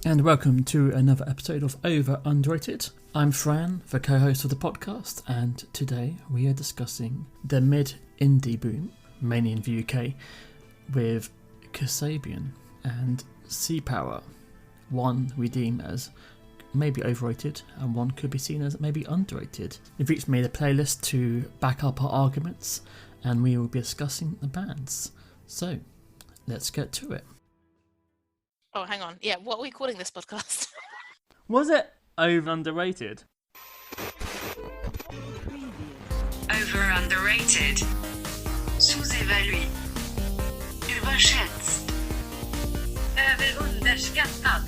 And welcome to another episode of Underrated. I'm Fran, the co-host of the podcast, and today we are discussing the mid-indie boom, mainly in the UK, with Kasabian and Sea Power. One we deem as maybe overrated, and one could be seen as maybe underrated. We've each made a playlist to back up our arguments, and we will be discussing the bands. So, let's get to it. Oh, hang on. Yeah, what are we calling this podcast? Was it over-underrated? Over-underrated. Sous-évalué. Überschätzt. Överunderskattad.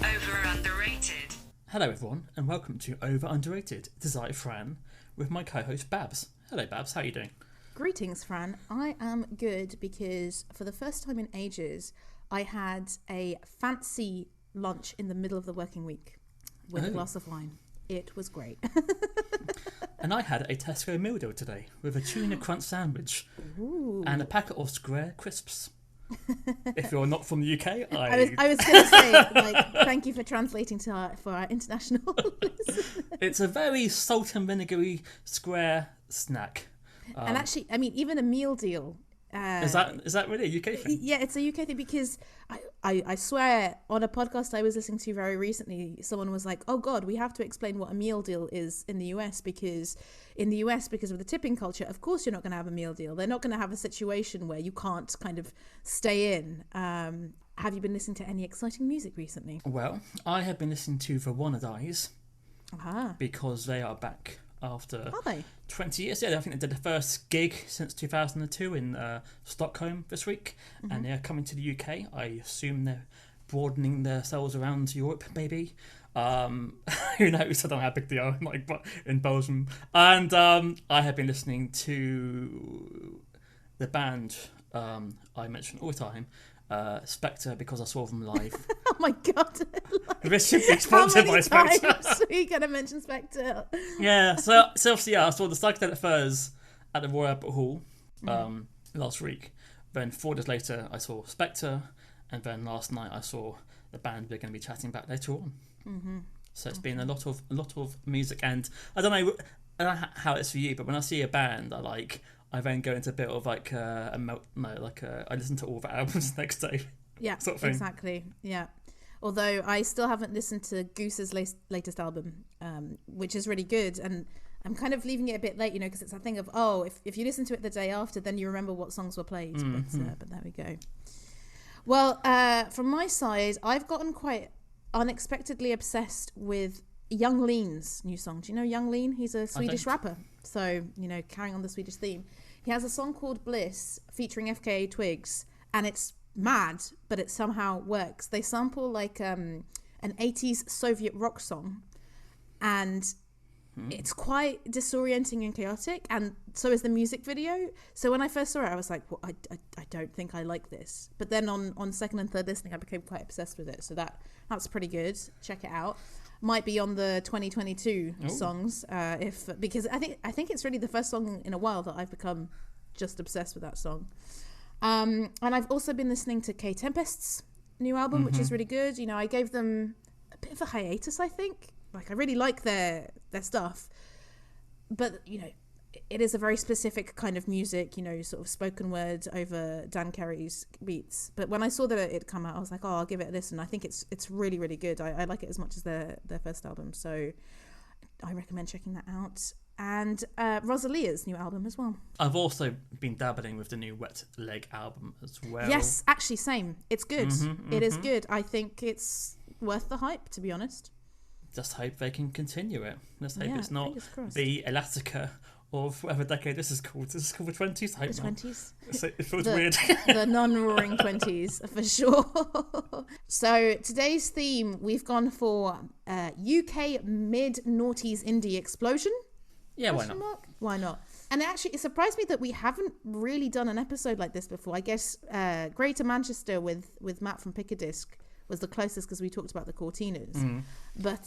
Over-underrated. Hello everyone, and welcome to Over-underrated. It is I, Fran, with my co-host Babs. Hello Babs, how are you doing? Greetings, Fran. I am good because for the first time in ages, I had a fancy lunch in the middle of the working week with a glass of wine. It was great. And I had a Tesco meal deal today with a tuna crunch sandwich and a packet of Square crisps. If you're not from the UK, I was going to say, thank you for translating for our international listeners. It's a very salt and vinegary Square snack. And actually, I mean, even a meal deal. Is that really a UK thing? Yeah, it's a UK thing because I swear on a podcast I was listening to very recently, someone was like, oh God, we have to explain what a meal deal is in the US because of the tipping culture, of course you're not going to have a meal deal. They're not going to have a situation where you can't kind of stay in. Have you been listening to any exciting music recently? Well, I have been listening to the Wannadies because they are back. After 20 years, I think they did the first gig since 2002 in Stockholm this week, and they're coming to the UK. I assume they're broadening themselves around Europe, maybe. Who knows? I don't know how big they are, but in Belgium. And I have been listening to the band I mention all the time, Spectre, because I saw them live. Oh my God. This should be sponsored by Spectre. How many times are you going to mention Spectre? Yeah, so obviously, I saw the Psychedelic Furs at the Royal Albert Hall last week. Then 4 days later, I saw Spectre, and then last night I saw the band we're going to be chatting about later on. So it's been a lot of music, and I don't know how it's for you, but when I see a band I then go into a bit of I listen to all the albums the next day. Yeah, sort of thing. Exactly. Yeah. Although I still haven't listened to Goose's latest album, which is really good. And I'm kind of leaving it a bit late, because it's a thing of, if you listen to it the day after, then you remember what songs were played. But there we go. Well, from my side, I've gotten quite unexpectedly obsessed with Young Lean's new song. Do you know Young Lean? He's a Swedish rapper. So, carrying on the Swedish theme. He has a song called Bliss featuring FKA Twigs, and it's mad, but it somehow works. They sample an 80s Soviet rock song, and it's quite disorienting and chaotic, and so is the music video. So when I first saw it, I was like, well, I don't think I like this. But then on second and third listening, I became quite obsessed with it. So that's pretty good. Check it out. Might be on the 2022 songs, because I think it's really the first song in a while that I've become just obsessed with that song. And I've also been listening to K Tempest's new album, which is really good. I gave them a bit of a hiatus, I think. I really like their stuff, but it is a very specific kind of music, sort of spoken word over Dan Carey's beats. But when I saw that it come out, I was like, I'll give it a listen. I think it's really, really good. I like it as much as their first album, so I recommend checking that out. And Rosalia's new album as well. I've also been dabbling with the new Wet Leg album as well. Yes, actually, same. It's good. It is good. I think it's worth the hype, to be honest. Just hope they can continue it. Let's hope it's not the Elastica of whatever decade this is called. This is called the 20s, I hope. The 20s. It feels weird. The non-roaring 20s, for sure. So today's theme, we've gone for UK mid-noughties indie explosion. Yeah, why not? Why not? And actually, it surprised me that we haven't really done an episode like this before. I guess Greater Manchester with Matt from Pickadisc was the closest because we talked about the Cortinas. But,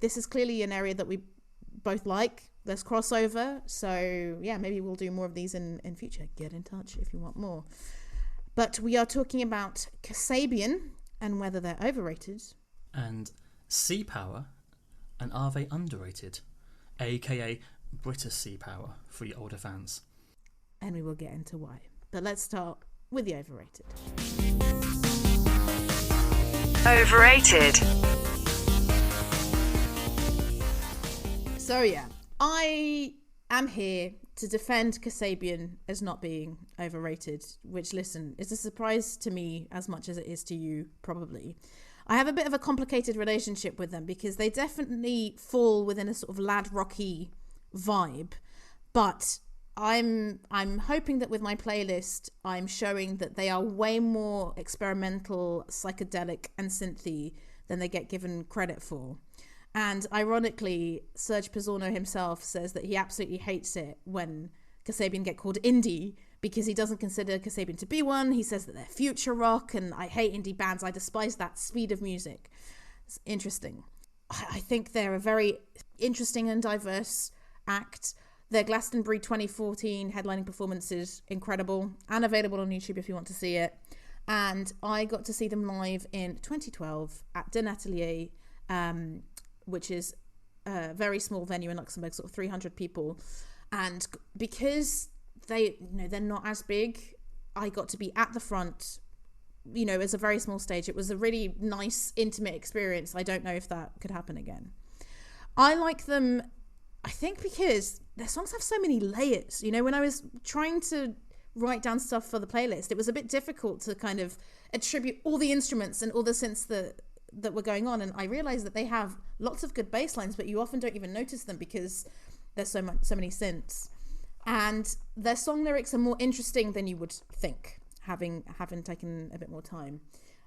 this is clearly an area that we both like. There's crossover. So, yeah, maybe we'll do more of these in future. Get in touch if you want more. But we are talking about Kasabian and whether they're overrated. And Sea Power, and are they underrated? AKA British Sea Power for your older fans. And we will get into why. But let's start with the overrated. Overrated. So yeah, I am here to defend Kasabian as not being overrated, which, listen, is a surprise to me as much as it is to you, probably. I have a bit of a complicated relationship with them because they definitely fall within a sort of lad rocky vibe, but I'm hoping that with my playlist I'm showing that they are way more experimental, psychedelic and synthy than they get given credit for. And ironically, Serge Pizzorno himself says that he absolutely hates it when Kasabian get called indie because he doesn't consider Kasabian to be one. He says that they're future rock, and I hate indie bands. I despise that speed of music. It's interesting. I think they're a very interesting and diverse act. Their Glastonbury 2014 headlining performance is incredible and available on YouTube if you want to see it. And I got to see them live in 2012 at Den Atelier, which is a very small venue in Luxembourg, sort of 300 people. And because they're not as big, I got to be at the front, as a very small stage. It was a really nice, intimate experience. I don't know if that could happen again. I like them, I think, because their songs have so many layers. When I was trying to write down stuff for the playlist, it was a bit difficult to kind of attribute all the instruments and all the synths that were going on, and I realized that they have lots of good bass lines, but you often don't even notice them because there's so many synths. And their song lyrics are more interesting than you would think, having taken a bit more time.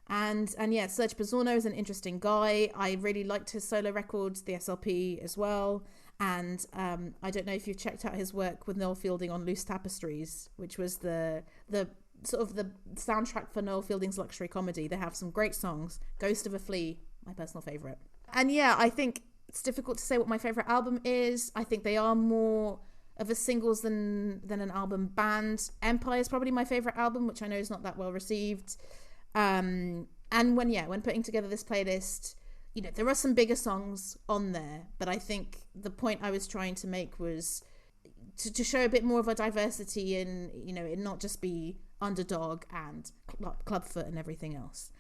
And yeah, Serge Pizzorno is an interesting guy. I really liked his solo records, the SLP as well. And I don't know if you've checked out his work with Noel Fielding on Loose Tapestries, which was the sort of the soundtrack for Noel Fielding's luxury comedy. They have some great songs. Ghost of a Flea, my personal favourite. And yeah, I think it's difficult to say what my favourite album is. I think they are more of a singles than an album band. Empire is probably my favourite album, which I know is not that well received. And when putting together this playlist, there are some bigger songs on there, but I think the point I was trying to make was to show a bit more of a diversity in, it not just be Underdog and Clubfoot and everything else.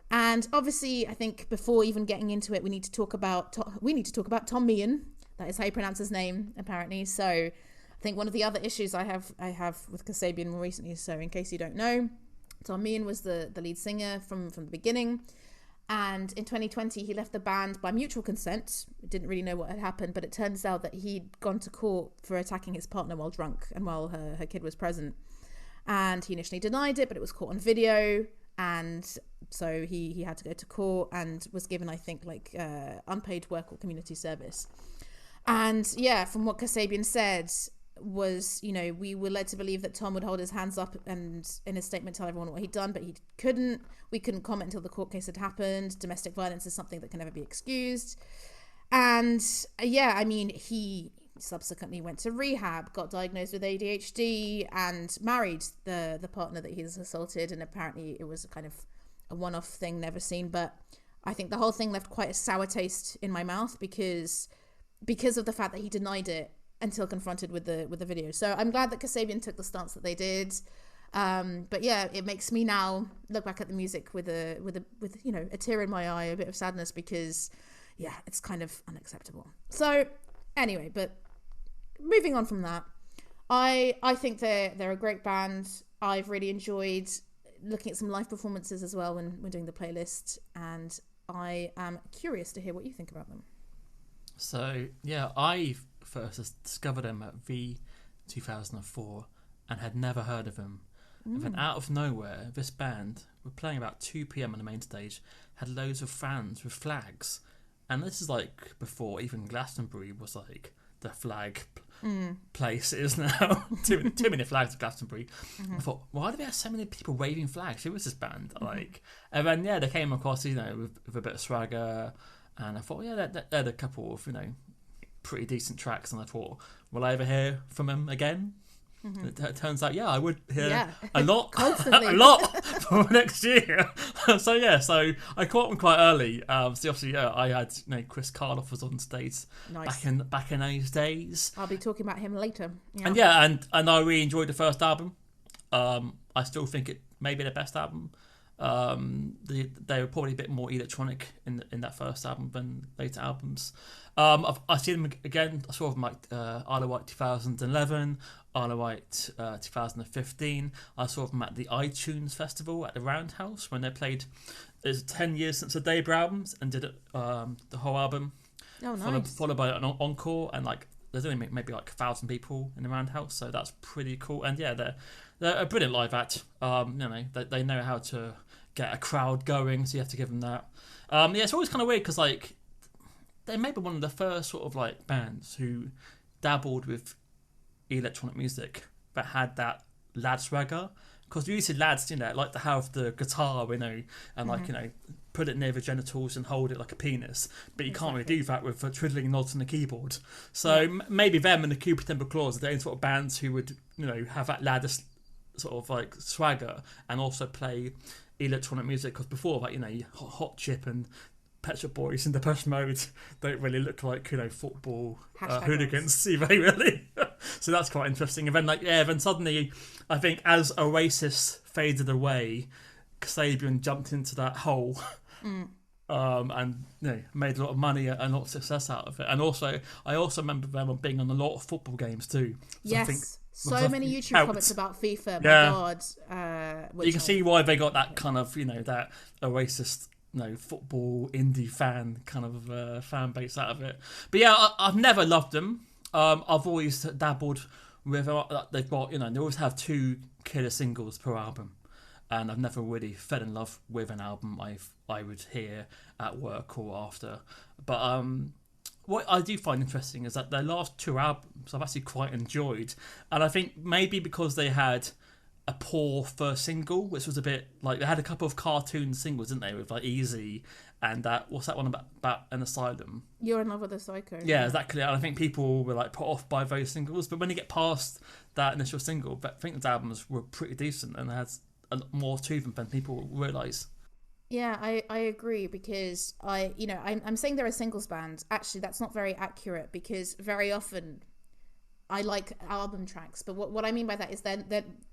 And obviously, I think before even getting into it, we need to talk about Tom Meehan. That is how you pronounce his name, apparently. So I think one of the other issues I have with Kasabian more recently, so in case you don't know, Tom Meehan was the lead singer from the beginning. And in 2020, he left the band by mutual consent. Didn't really know what had happened, but it turns out that he'd gone to court for attacking his partner while drunk and while her kid was present. And he initially denied it, but it was caught on video. And so he had to go to court and was given, I think, unpaid work or community service. And yeah, from what Kasabian said was, we were led to believe that Tom would hold his hands up and in a statement tell everyone what he'd done, but he couldn't. We couldn't comment until the court case had happened. Domestic violence is something that can never be excused. And yeah, he subsequently went to rehab, got diagnosed with ADHD, and married the partner that he's assaulted. And apparently it was kind of a one-off thing, never seen. But I think the whole thing left quite a sour taste in my mouth because of the fact that he denied it until confronted with the video. So I'm glad that Kasabian took the stance that they did. But yeah, it makes me now look back at the music with a tear in my eye, a bit of sadness, because yeah, it's kind of unacceptable. So anyway, but moving on from that, I think they're a great band. I've really enjoyed looking at some live performances as well when doing the playlist, and I am curious to hear what you think about them. So yeah, I first discovered them at V 2004 and had never heard of them. And then out of nowhere, this band were playing about 2 p.m. on the main stage, had loads of fans with flags. And this is before even Glastonbury was the flag place it is now. too many flags at Glastonbury. I thought, why do they have so many people waving flags? Who is this band? And then yeah, they came across with a bit of swagger, and I thought, yeah, they had a couple of pretty decent tracks, and I thought, will I ever hear from them again? It turns out, I would hear a a lot constantly. for next year. So I caught them quite early. So obviously, I had Chris Karloff was on stage back in those days. I'll be talking about him later. And I really enjoyed the first album. I still think it may be the best album. They were probably a bit more electronic in that first album than later albums. I've seen them again. I saw them like Isle of Wight 2011, Isle of Wight 2015. I saw them at the iTunes Festival at the Roundhouse when they played. It's 10 years since the debut albums and did the whole album. Oh, nice. Followed by an encore, and like there's only maybe like 1,000 people in the Roundhouse, so that's pretty cool. And they're a brilliant live act. They know how to get a crowd going, so you have to give them that. It's always kind of weird because like they may be one of the first sort of like bands who dabbled with electronic music but had that lad swagger. Because usually lads, like to have the guitar, and like put it near the genitals and hold it like a penis, but you can't really do that with twiddling nods on the keyboard. So maybe them and the Cupid Temple Claws are the only sort of bands who would have that lad sort of like swagger and also play electronic music. Because before that, Hot Chip and Pet Shop Boys and Depeche Mode don't really look like football hooligans, see they really. So that's quite interesting. And then then suddenly I think as Oasis faded away, Kasabian jumped into that hole and made a lot of money and a lot of success out of it. And also I remember them being on a lot of football games too. So so many YouTube comments about FIFA. My God. You can see why they got that kind of that Oasis football indie fan kind of fan base out of it. But I've never loved them. I've always dabbled with they've got they always have 2 killer singles per album, and I've never really fell in love with an album I would hear at work or after. But what I do find interesting is that their last 2 albums I've actually quite enjoyed, and I think maybe because they had a poor first single, which was a bit like they had a couple of cartoon singles, didn't they, with like Easy and that what's that one about an asylum? You're in Love with a Psycho. Yeah, exactly. And I think people were like put off by those singles, but when you get past that initial single, I think the albums were pretty decent and had a lot more to them than people realise. Yeah, I agree, because I'm saying they're a singles band. Actually, that's not very accurate, because very often I like album tracks, but what I mean by that is they're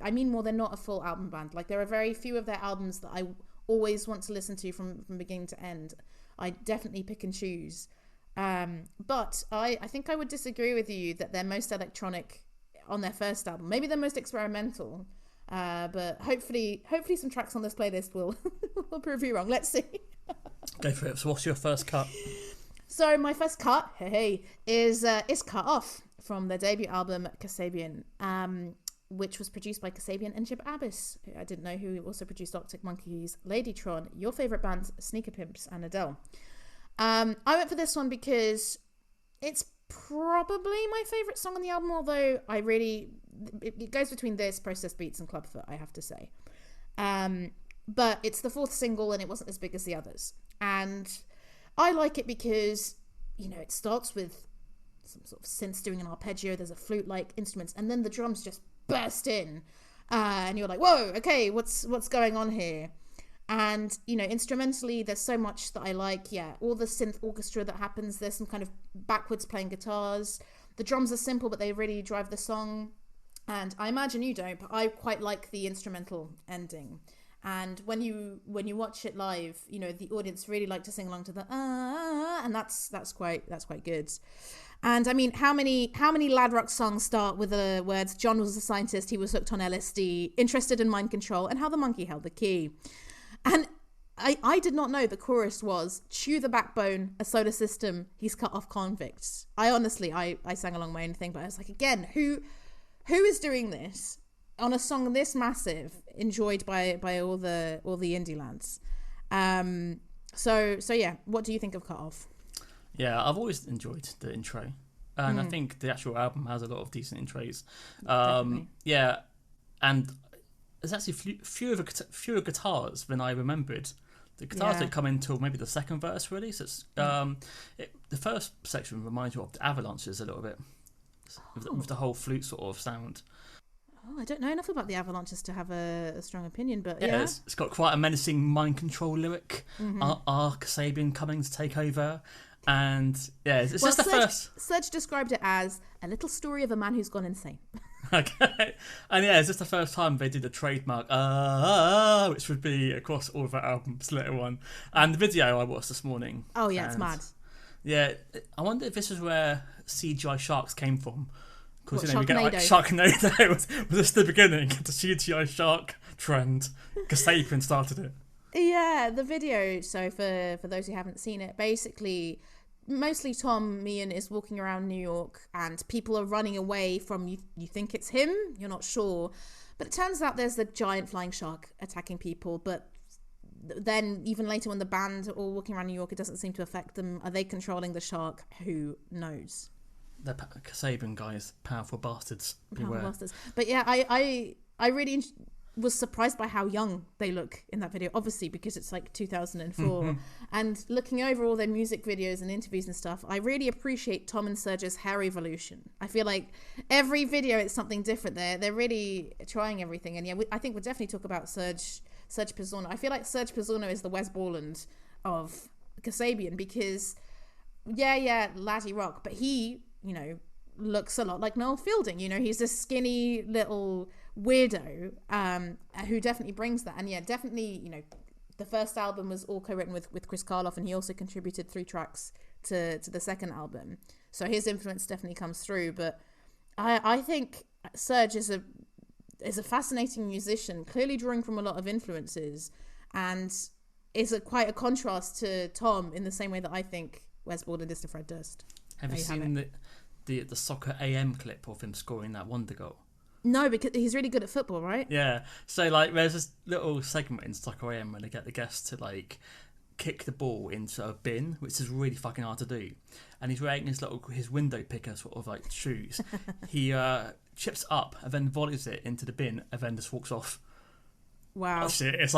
not a full album band. Like there are very few of their albums that I always want to listen to from beginning to end. I definitely pick and choose. But I think I would disagree with you that they're most electronic on their first album. Maybe they're most experimental. But hopefully some tracks on this playlist will prove you wrong. Let's see. Go for it. So what's your first cut? So my first cut, is Cut Off from their debut album Kasabian, which was produced by Kasabian and Jib Abbas. I didn't know who also produced Arctic Monkeys, Ladytron, your favourite bands Sneaker Pimps and Adele. I went for this one because it's probably my favourite song on the album, although it goes between this, Processed Beats and Clubfoot, I have to say. But it's the 4th single and it wasn't as big as the others. And I like it because, it starts with some sort of synths doing an arpeggio, there's a flute-like instruments, and then the drums just burst in. And you're like, whoa, okay, what's going on here? And, instrumentally, there's so much that I like. Yeah, all the synth orchestra that happens, there's some kind of backwards playing guitars. The drums are simple, but they really drive the song. And I imagine you don't, but I quite like the instrumental ending. And when you watch it live, the audience really like to sing along to the and that's quite good. And I mean, how many lad rock songs start with the words "John was a scientist, he was hooked on LSD, interested in mind control, and how the monkey held the key." And I did not know the chorus was "Chew the backbone, a solar system, he's cut off convicts." I honestly sang along my own thing, but I was like, again, who is doing this on a song this massive, enjoyed by all the indie lads? So yeah, what do you think of Cut Off? Yeah, I've always enjoyed the intro, and I think the actual album has a lot of decent intros. Yeah, and there's actually fewer guitars than I remembered. The guitars don't come until maybe the second verse, really. So it's, the first section reminds you of the Avalanches a little bit, with the whole flute sort of sound. Oh, I don't know enough about the Avalanches to have a strong opinion, but yeah. It's got quite a menacing mind control lyric. Are Kasabian coming to take over? And yeah, it's just the first. Serge described it as a little story of a man who's gone insane. Okay, and yeah, it's just the first time they did a trademark, which would be across all of their albums later on. And the video I watched this morning. Oh yeah, it's mad. Yeah, I wonder if this is where CGI sharks came from. Because we get Sharknado was just the beginning of the CGI shark trend. Kasabian started it. Yeah, the video. So for those who haven't seen it, basically, mostly Tom Meehan is walking around New York, and people are running away from you. You think it's him, you're not sure, but it turns out there's a giant flying shark attacking people. But then even later, when the band are all walking around New York, it doesn't seem to affect them. Are they controlling the shark? Who knows? The Kasabian guys, powerful bastards. Beware. Powerful bastards. But yeah, I really was surprised by how young they look in that video, obviously because it's like 2004. And looking over all their music videos and interviews and stuff, I really appreciate Tom and Serge's hair evolution. I feel like every video it's something different. They're really trying everything. And yeah, I think we'll definitely talk about Serge Pizzorno. I feel like Serge Pizzorno is the Wes Borland of Kasabian, because laddie rock, but he, looks a lot like Noel Fielding. He's a skinny little weirdo who definitely brings that. And yeah, definitely, the first album was all co-written with Chris Karloff, and he also contributed 3 tracks to the second album. So his influence definitely comes through. But I think Serge is a fascinating musician, clearly drawing from a lot of influences, and is quite a contrast to Tom in the same way that I think Wes Borland is to Fred Durst. Have you seen the Soccer AM clip of him scoring that wonder goal? No, because he's really good at football, right? Yeah. So there's this little segment in Soccer AM where they get the guests to kick the ball into a bin, which is really fucking hard to do. And he's wearing his window picker sort of shoes. He chips up and then volleys it into the bin and then just walks off. Wow. That's it. It's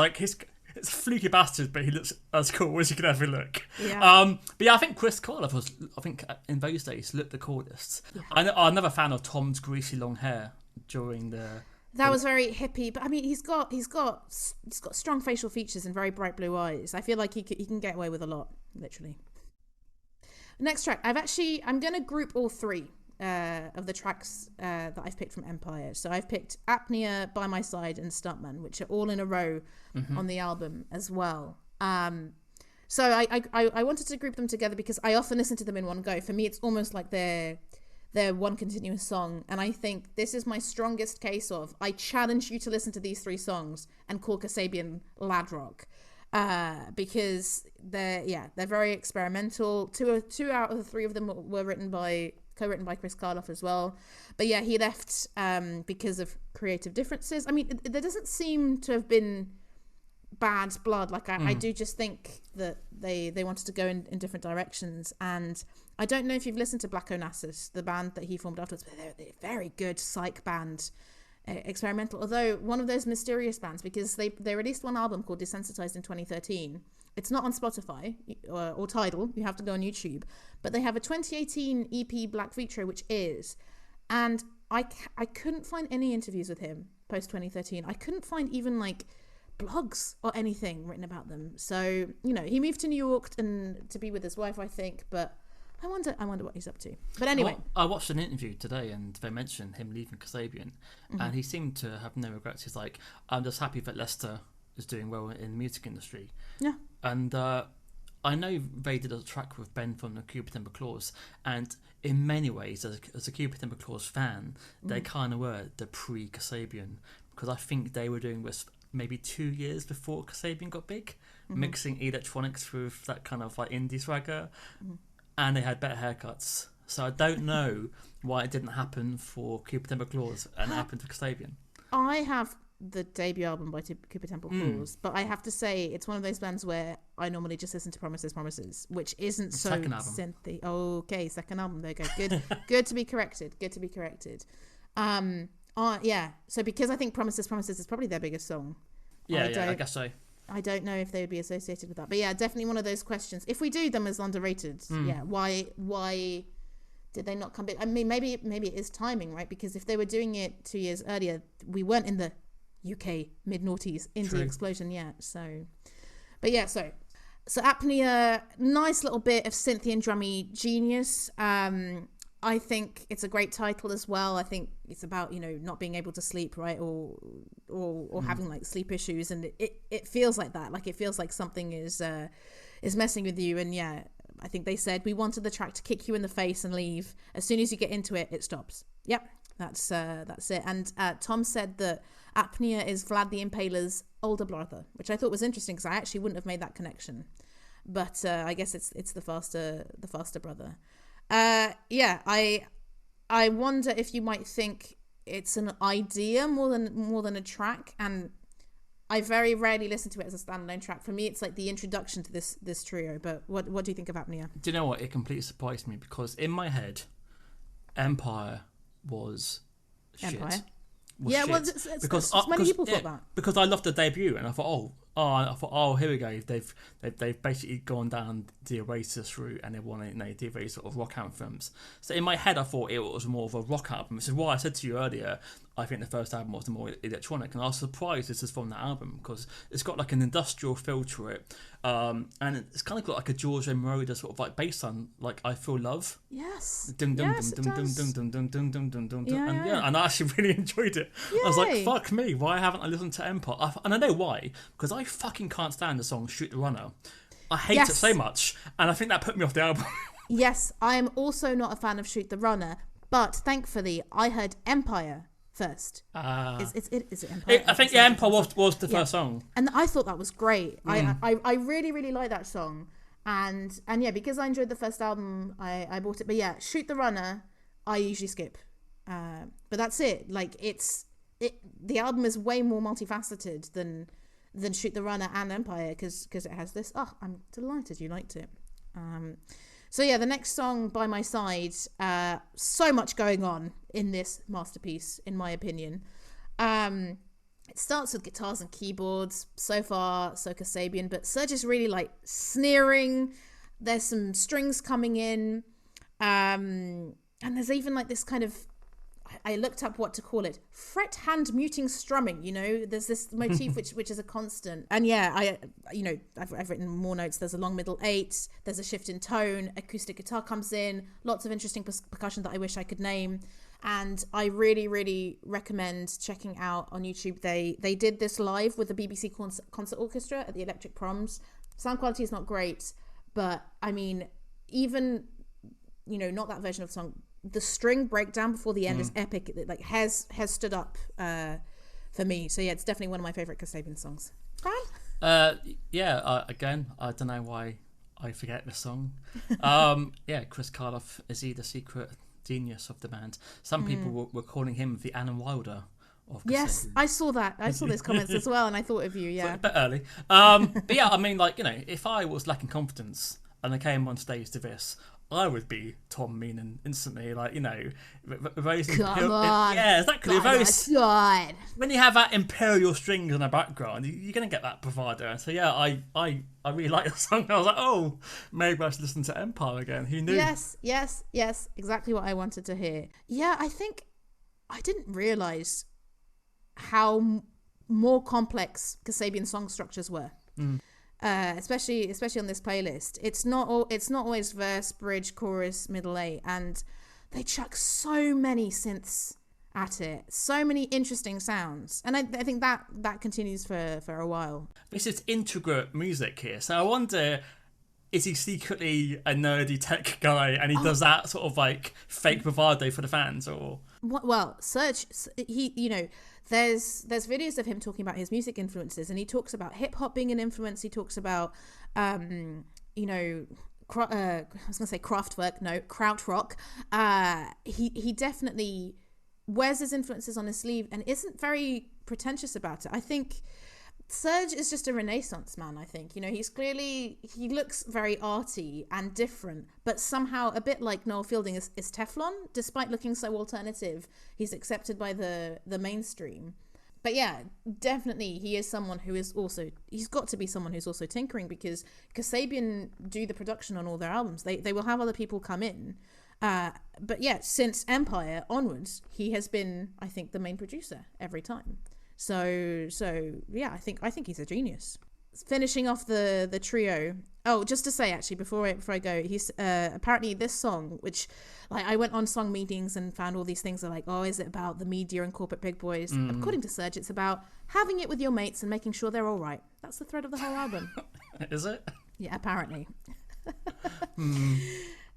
it's a fluky bastard, but he looks as cool as you could ever look. Yeah. But yeah, I think Chris Karloff was, in those days, looked the coolest. Yeah. I'm another fan of Tom's greasy long hair during the... That was very hippie, but I mean, he's got strong facial features and very bright blue eyes. I feel like he can get away with a lot, literally. Next track, I'm going to group all 3 of the tracks that I've picked from Empire. So I've picked Apnea, By My Side, and Stuntman, which are all in a row on the album as well. So I wanted to group them together because I often listen to them in one go. For me, it's almost like they're one continuous song, and I think this is my strongest case of I challenge you to listen to these 3 songs and call Kasabian lad rock, because they're very experimental. Two out of the 3 of them were co-written by Chris Karloff as well, but yeah, he left because of creative differences. I mean, there doesn't seem to have been bad blood. I do just think that they wanted to go in different directions. And I don't know if you've listened to Black Onassis, the band that he formed afterwards, but they're a very good psych band, experimental, although one of those mysterious bands, because they released one album called Desensitized in 2013. It's not on Spotify or Tidal, you have to go on YouTube, but they have a 2018 EP Black Vitro, which is, and I couldn't find any interviews with him post 2013. I couldn't find even blogs or anything written about them. So he moved to New York and to be with his wife, I think, but I wonder what he's up to. But anyway, I watched an interview today and they mentioned him leaving Kasabian, and he seemed to have no regrets. He's like, I'm just happy that Lester is doing well in the music industry. Yeah. And I know they did a track with Ben from the Cupid Timber Claws, and in many ways, as a Cupid Timber Claws fan, they kind of were the pre-Kasabian, because I think they were doing this maybe 2 years before Kasabian got big, mixing electronics with that kind of indie swagger, and they had better haircuts. So I don't know why it didn't happen for Cupid Timber Claws and it happened to Kasabian. I have the debut album by Cupid Temple Claws, but I have to say it's one of those bands where I normally just listen to Promises, which isn't so synthy. Okay, second album. There you go. Good to be corrected. Yeah. So because I think Promises is probably their biggest song. I guess so. I don't know if they would be associated with that, but yeah, definitely one of those questions. If we do them as underrated, why Did they not come back? I mean, maybe it is timing, right? Because if they were doing it 2 years earlier, we weren't in the UK mid-noughties indie explosion yet. So, but yeah, so Apnea, nice little bit of synthy and drummy genius. I think it's a great title as well. I think it's about, you know, not being able to sleep, right, or having like sleep issues, and it feels like that. Like it feels like something is messing with you, and yeah. I think they said we wanted the track to kick you in the face and leave. As soon as you get into it, it stops. Yep, that's it. And Tom said that Apnea is Vlad the Impaler's older brother, which I thought was interesting because I actually wouldn't have made that connection. But I guess it's the faster brother. Yeah, I wonder if you might think it's an idea more than a track, and I very rarely listen to it as a standalone track. For me, it's like the introduction to this trio. But what do you think of Apnea? Do you know what? It completely surprised me because in my head, Empire was shit. Empire? Yeah, shit. Well, because many people thought that. Because I loved the debut, and I thought, here we go. They've basically gone down the Oasis route, and they want to do very sort of rock anthems. So in my head, I thought it was more of a rock album. Which is why I said to you earlier, I think the first album was the more electronic, and I was surprised this is from that album because it's got like an industrial feel to it, and it's kind of got like a George Moroder sort of like bass line, like I Feel Love. Yes. And I actually really enjoyed it. Yay. I was like, fuck me, why haven't I listened to Empire? And I know why, because I fucking can't stand the song Shoot the Runner. I hate it so much, and I think that put me off the album. Yes, I am also not a fan of Shoot the Runner, but thankfully I heard Empire first. Is it Empire? I think Empire was the first song, and I thought that was great. I really really like that song, and yeah, because I enjoyed the first album, I bought it. But yeah, Shoot the Runner, I usually skip. But that's it. Like the album is way more multifaceted than Shoot the Runner and Empire because it has this. Oh, I'm delighted you liked it. So yeah, the next song, By My Side, so much going on in this masterpiece, in my opinion. It starts with guitars and keyboards. So far, so Kasabian, but Serge is really like sneering. There's some strings coming in, and there's even like this kind of, I looked up what to call it, fret hand muting strumming. You know, there's this motif which is a constant. And yeah, I've written more notes. There's a long middle eight. There's a shift in tone. Acoustic guitar comes in. Lots of interesting percussion that I wish I could name. And I really, really recommend checking out on YouTube. They did this live with the BBC Concert Orchestra at the Electric Proms. Sound quality is not great, but I mean, even, you know, not that version of the song, the string breakdown before the end is epic. It like has stood up for me. So yeah, it's definitely one of my favorite Kasabian songs. Fran? Again, I don't know why I forget the song. Chris Cardiff, is he the secret genius of the band? Some people were calling him the Alan Wilder of Kasabian. Yes, I saw that. I saw those comments as well, and I thought of you. Yeah, a bit early. But yeah, I mean, like, you know, if I was lacking confidence and I came on stage to this, I would be Tom Meenan instantly, like, you know, come on. Yeah, exactly. When you have that imperial strings in the background, you're gonna get that bravado. And so yeah, I really like the song. I was like, oh, maybe I should listen to Empire again. Who knew? Yes, exactly what I wanted to hear. Yeah, I think I didn't realize how more complex Kasabian song structures were. Especially on this playlist. It's not always verse, bridge, chorus, middle eight, and they chuck so many synths at it, so many interesting sounds, and I think that continues for a while. This is integrate music here, so I wonder, is he secretly a nerdy tech guy and he does that sort of like fake bravado for the fans, or well, Serge, he, you know, there's videos of him talking about his music influences, and he talks about hip hop being an influence. He talks about I was gonna say Kraftwerk, no, krautrock. He definitely wears his influences on his sleeve and isn't very pretentious about it. I think Serge is just a renaissance man. I think, you know, he looks very arty and different, but somehow a bit like Noel Fielding is Teflon. Despite looking so alternative, he's accepted by the mainstream. But yeah, definitely he is someone who is also, he's got to be someone who's also tinkering, because Kasabian do the production on all their albums. They will have other people come in, But yeah, since Empire onwards, he has been, I think, the main producer every time. So yeah, I think he's a genius. Finishing off the trio. Oh, just to say, actually, before I go, he's apparently this song, which like I went on song meetings and found all these things are like, oh, is it about the media and corporate big boys? According to Serge, it's about having it with your mates and making sure they're all right. That's the thread of the whole album. Is it? Yeah, apparently.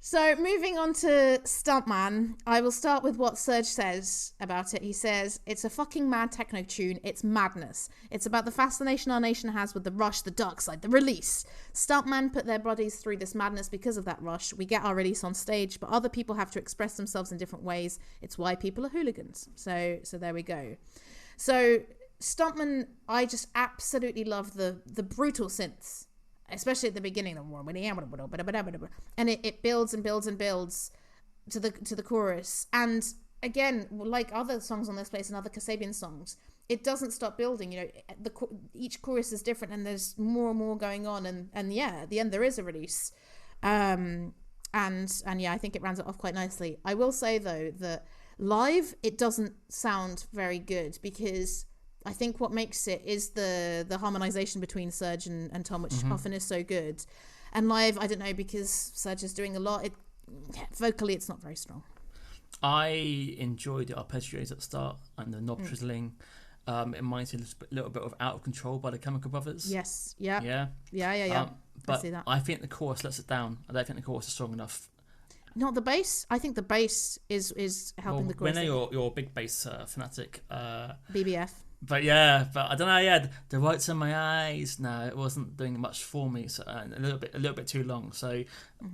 So moving on to Stuntman, I will start with what Serge says about it. He says, it's a fucking mad techno tune. It's madness. It's about the fascination our nation has with the rush, the dark side, the release. Stuntman put their bodies through this madness because of that rush. We get our release on stage, but other people have to express themselves in different ways. It's why people are hooligans. So there we go. So Stuntman, I just absolutely love the brutal synths. Especially at the beginning, and it builds and builds and builds to the chorus. And again, like other songs on this place and other Kasabian songs, it doesn't stop building. You know, each chorus is different, and there's more and more going on. And yeah, at the end there is a release. And yeah, I think it rounds it off quite nicely. I will say though that live it doesn't sound very good because I think what makes it is the harmonization between Serge and Tom, which often is so good. And live, I don't know, because Serge is doing a lot. Vocally, it's not very strong. I enjoyed the arpeggios at the start and the knob drizzling. It reminds me a little bit of Out of Control by the Chemical Brothers. Yes. Yeah. Yeah. But I see that. I think the chorus lets it down. I don't think the chorus is strong enough. Not the bass. I think the bass is helping the chorus. We know you're a big bass fanatic. BBF. But I don't know. Yeah, the whites in my eyes. No, it wasn't doing much for me. So a little bit too long. So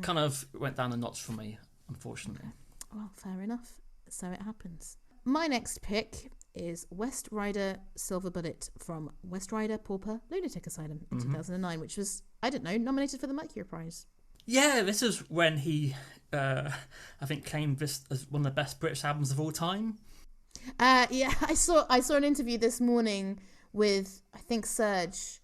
kind of went down a notch for me, unfortunately. Well, fair enough. So it happens. My next pick is West Rider Silver Bullet from West Rider Pauper Lunatic Asylum in 2009, which was, I don't know, nominated for the Mercury Prize. Yeah, this is when he, I think, claimed this as one of the best British albums of all time. Yeah, I saw an interview this morning with, I think, Serge.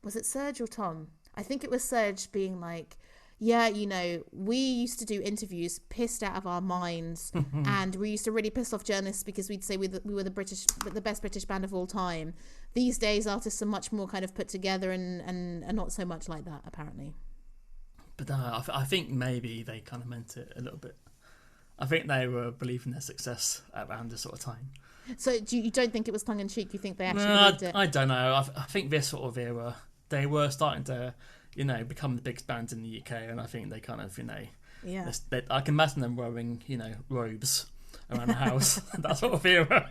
Was it Serge or Tom? I think it was Serge being like, yeah, you know, we used to do interviews pissed out of our minds and we used to really piss off journalists because we'd say we were the best British band of all time. These days, artists are much more kind of put together and not so much like that, apparently. But I think maybe they kind of meant it a little bit. I think they were believing their success around this sort of time. So you don't think it was tongue-in-cheek? You think they actually believed it? I don't know. I think this sort of era, they were starting to, you know, become the biggest bands in the UK, and I think they kind of, you know... Yeah. I can imagine them wearing, you know, robes around the house. That sort of era.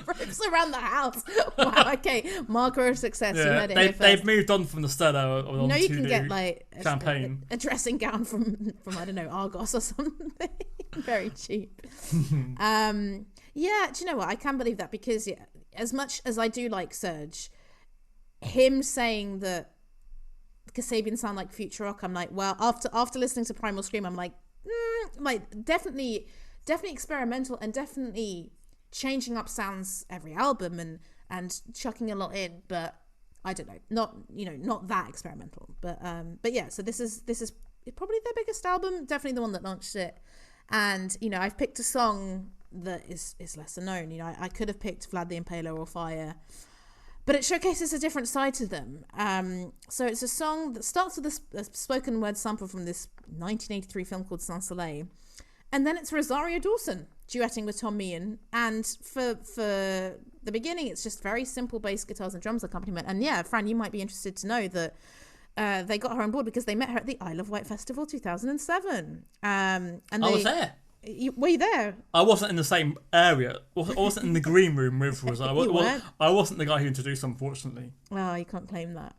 Robes around the house. Wow, okay. Marker of success. Yeah. You heard it here first. They've moved on from the Stella on you can get like champagne. A dressing gown from I don't know, Argos or something. Very cheap. Yeah, do you know what? I can't believe that because as much as I do like Serge, him saying that Kasabian sound like future rock, I'm like, well, after listening to Primal Scream, I'm like definitely experimental and definitely changing up sounds every album and chucking a lot in, but I don't know, not that experimental, but yeah, so this is probably their biggest album, definitely the one that launched it. And you know, I've picked a song that is lesser known. You know, I could have picked Vlad the Impaler or Fire, but it showcases a different side to them. So it's a song that starts with a spoken word sample from this 1983 film called Sans Soleil. And then it's Rosario Dawson duetting with Tom Meehan. And for the beginning, it's just very simple bass, guitars and drums accompaniment. And yeah, Fran, you might be interested to know that they got her on board because they met her at the Isle of Wight Festival 2007. And I was there. Were you there? I wasn't in the same area. I wasn't in the green room with Rosario. I wasn't the guy who introduced her, unfortunately. Oh, you can't claim that.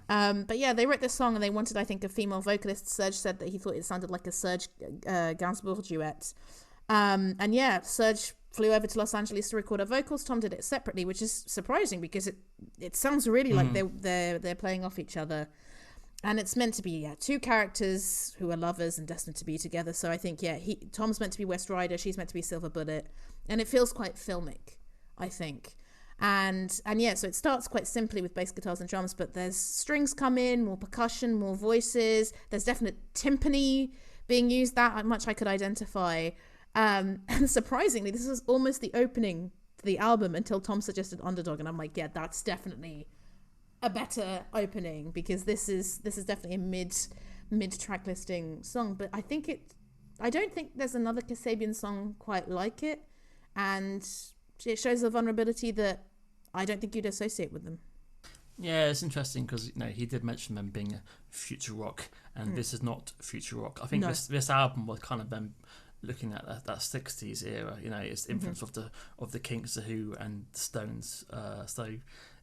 No. But yeah, they wrote this song and they wanted, I think, a female vocalist. Serge said that he thought it sounded like a Serge Gainsbourg duet. And yeah, Serge flew over to Los Angeles to record her vocals. Tom did it separately, which is surprising because it sounds really like they're playing off each other. And it's meant to be, two characters who are lovers and destined to be together. So I think, Tom's meant to be West Rider, she's meant to be Silver Bullet. And it feels quite filmic, I think. And yeah, so it starts quite simply with bass, guitars and drums, but there's strings come in, more percussion, more voices. There's definite timpani being used that much I could identify. And surprisingly, this was almost the opening to the album until Tom suggested Underdog, and I'm like, yeah, that's definitely a better opening, because this is definitely a mid track listing song. But I don't think there's another Kasabian song quite like it, and it shows a vulnerability that I don't think you'd associate with them. Yeah, it's interesting because he did mention them being a future rock, and this is not future rock. I think this album was kind of them looking at that 60s era. It's influence of the Kinks, the Who, and the Stones. So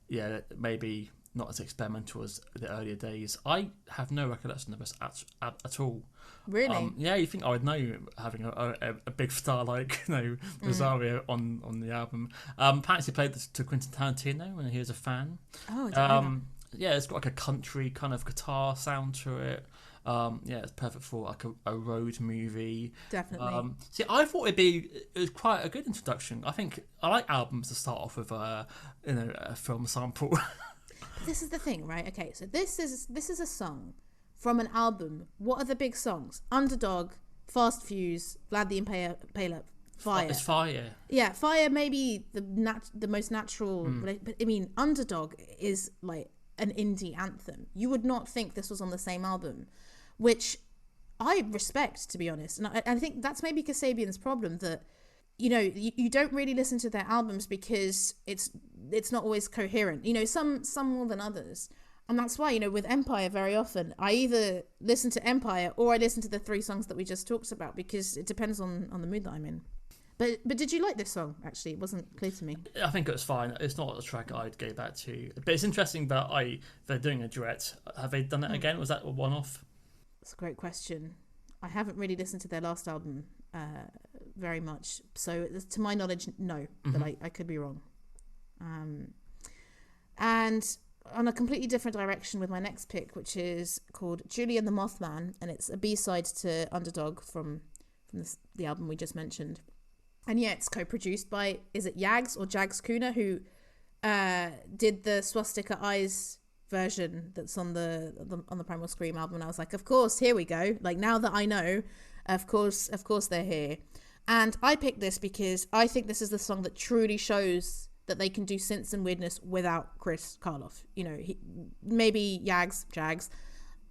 yeah, maybe not as experimental as the earlier days. I have no recollection of this at all. Really? Yeah, you think I would know, having a big star like Rosario on the album. Apparently played this to Quentin Tarantino when he was a fan. Oh, I didn't know that. Yeah, it's got like a country kind of guitar sound to it. Yeah, it's perfect for like a road movie. Definitely. See, I thought it was quite a good introduction. I like albums to start off with a film sample. This is the thing, right? Okay, so this is a song from an album. What are the big songs? Underdog, Fast Fuse, Vlad the Impaler, Fire. It's Fire. Yeah, Fire may be the most natural, but I mean, Underdog is like an indie anthem. You would not think this was on the same album, which I respect, to be honest. And I think that's maybe Kasabian's problem, that you don't really listen to their albums because it's not always coherent. Some more than others. And that's why, with Empire, very often I either listen to Empire or I listen to the 3 songs that we just talked about, because it depends on the mood that I'm in. But did you like this song, actually? It wasn't clear to me. I think it was fine. It's not a track I'd go back to. But it's interesting that they're doing a duet. Have they done it again? Was that a one-off? That's a great question. I haven't really listened to their last album very much. So to my knowledge, no. But I could be wrong. And on a completely different direction with my next pick, which is called Julie and the Mothman, and it's a B-side to Underdog from the album we just mentioned. And yeah, it's co-produced by, is it Yags or Jags Kuna, who did the Swastika Eyes version that's on the Primal Scream album. And I was like, of course, here we go. Like, now that I know, of course they're here. And I picked this because I think this is the song that truly shows that they can do synths and weirdness without Chris Karloff. Maybe Jags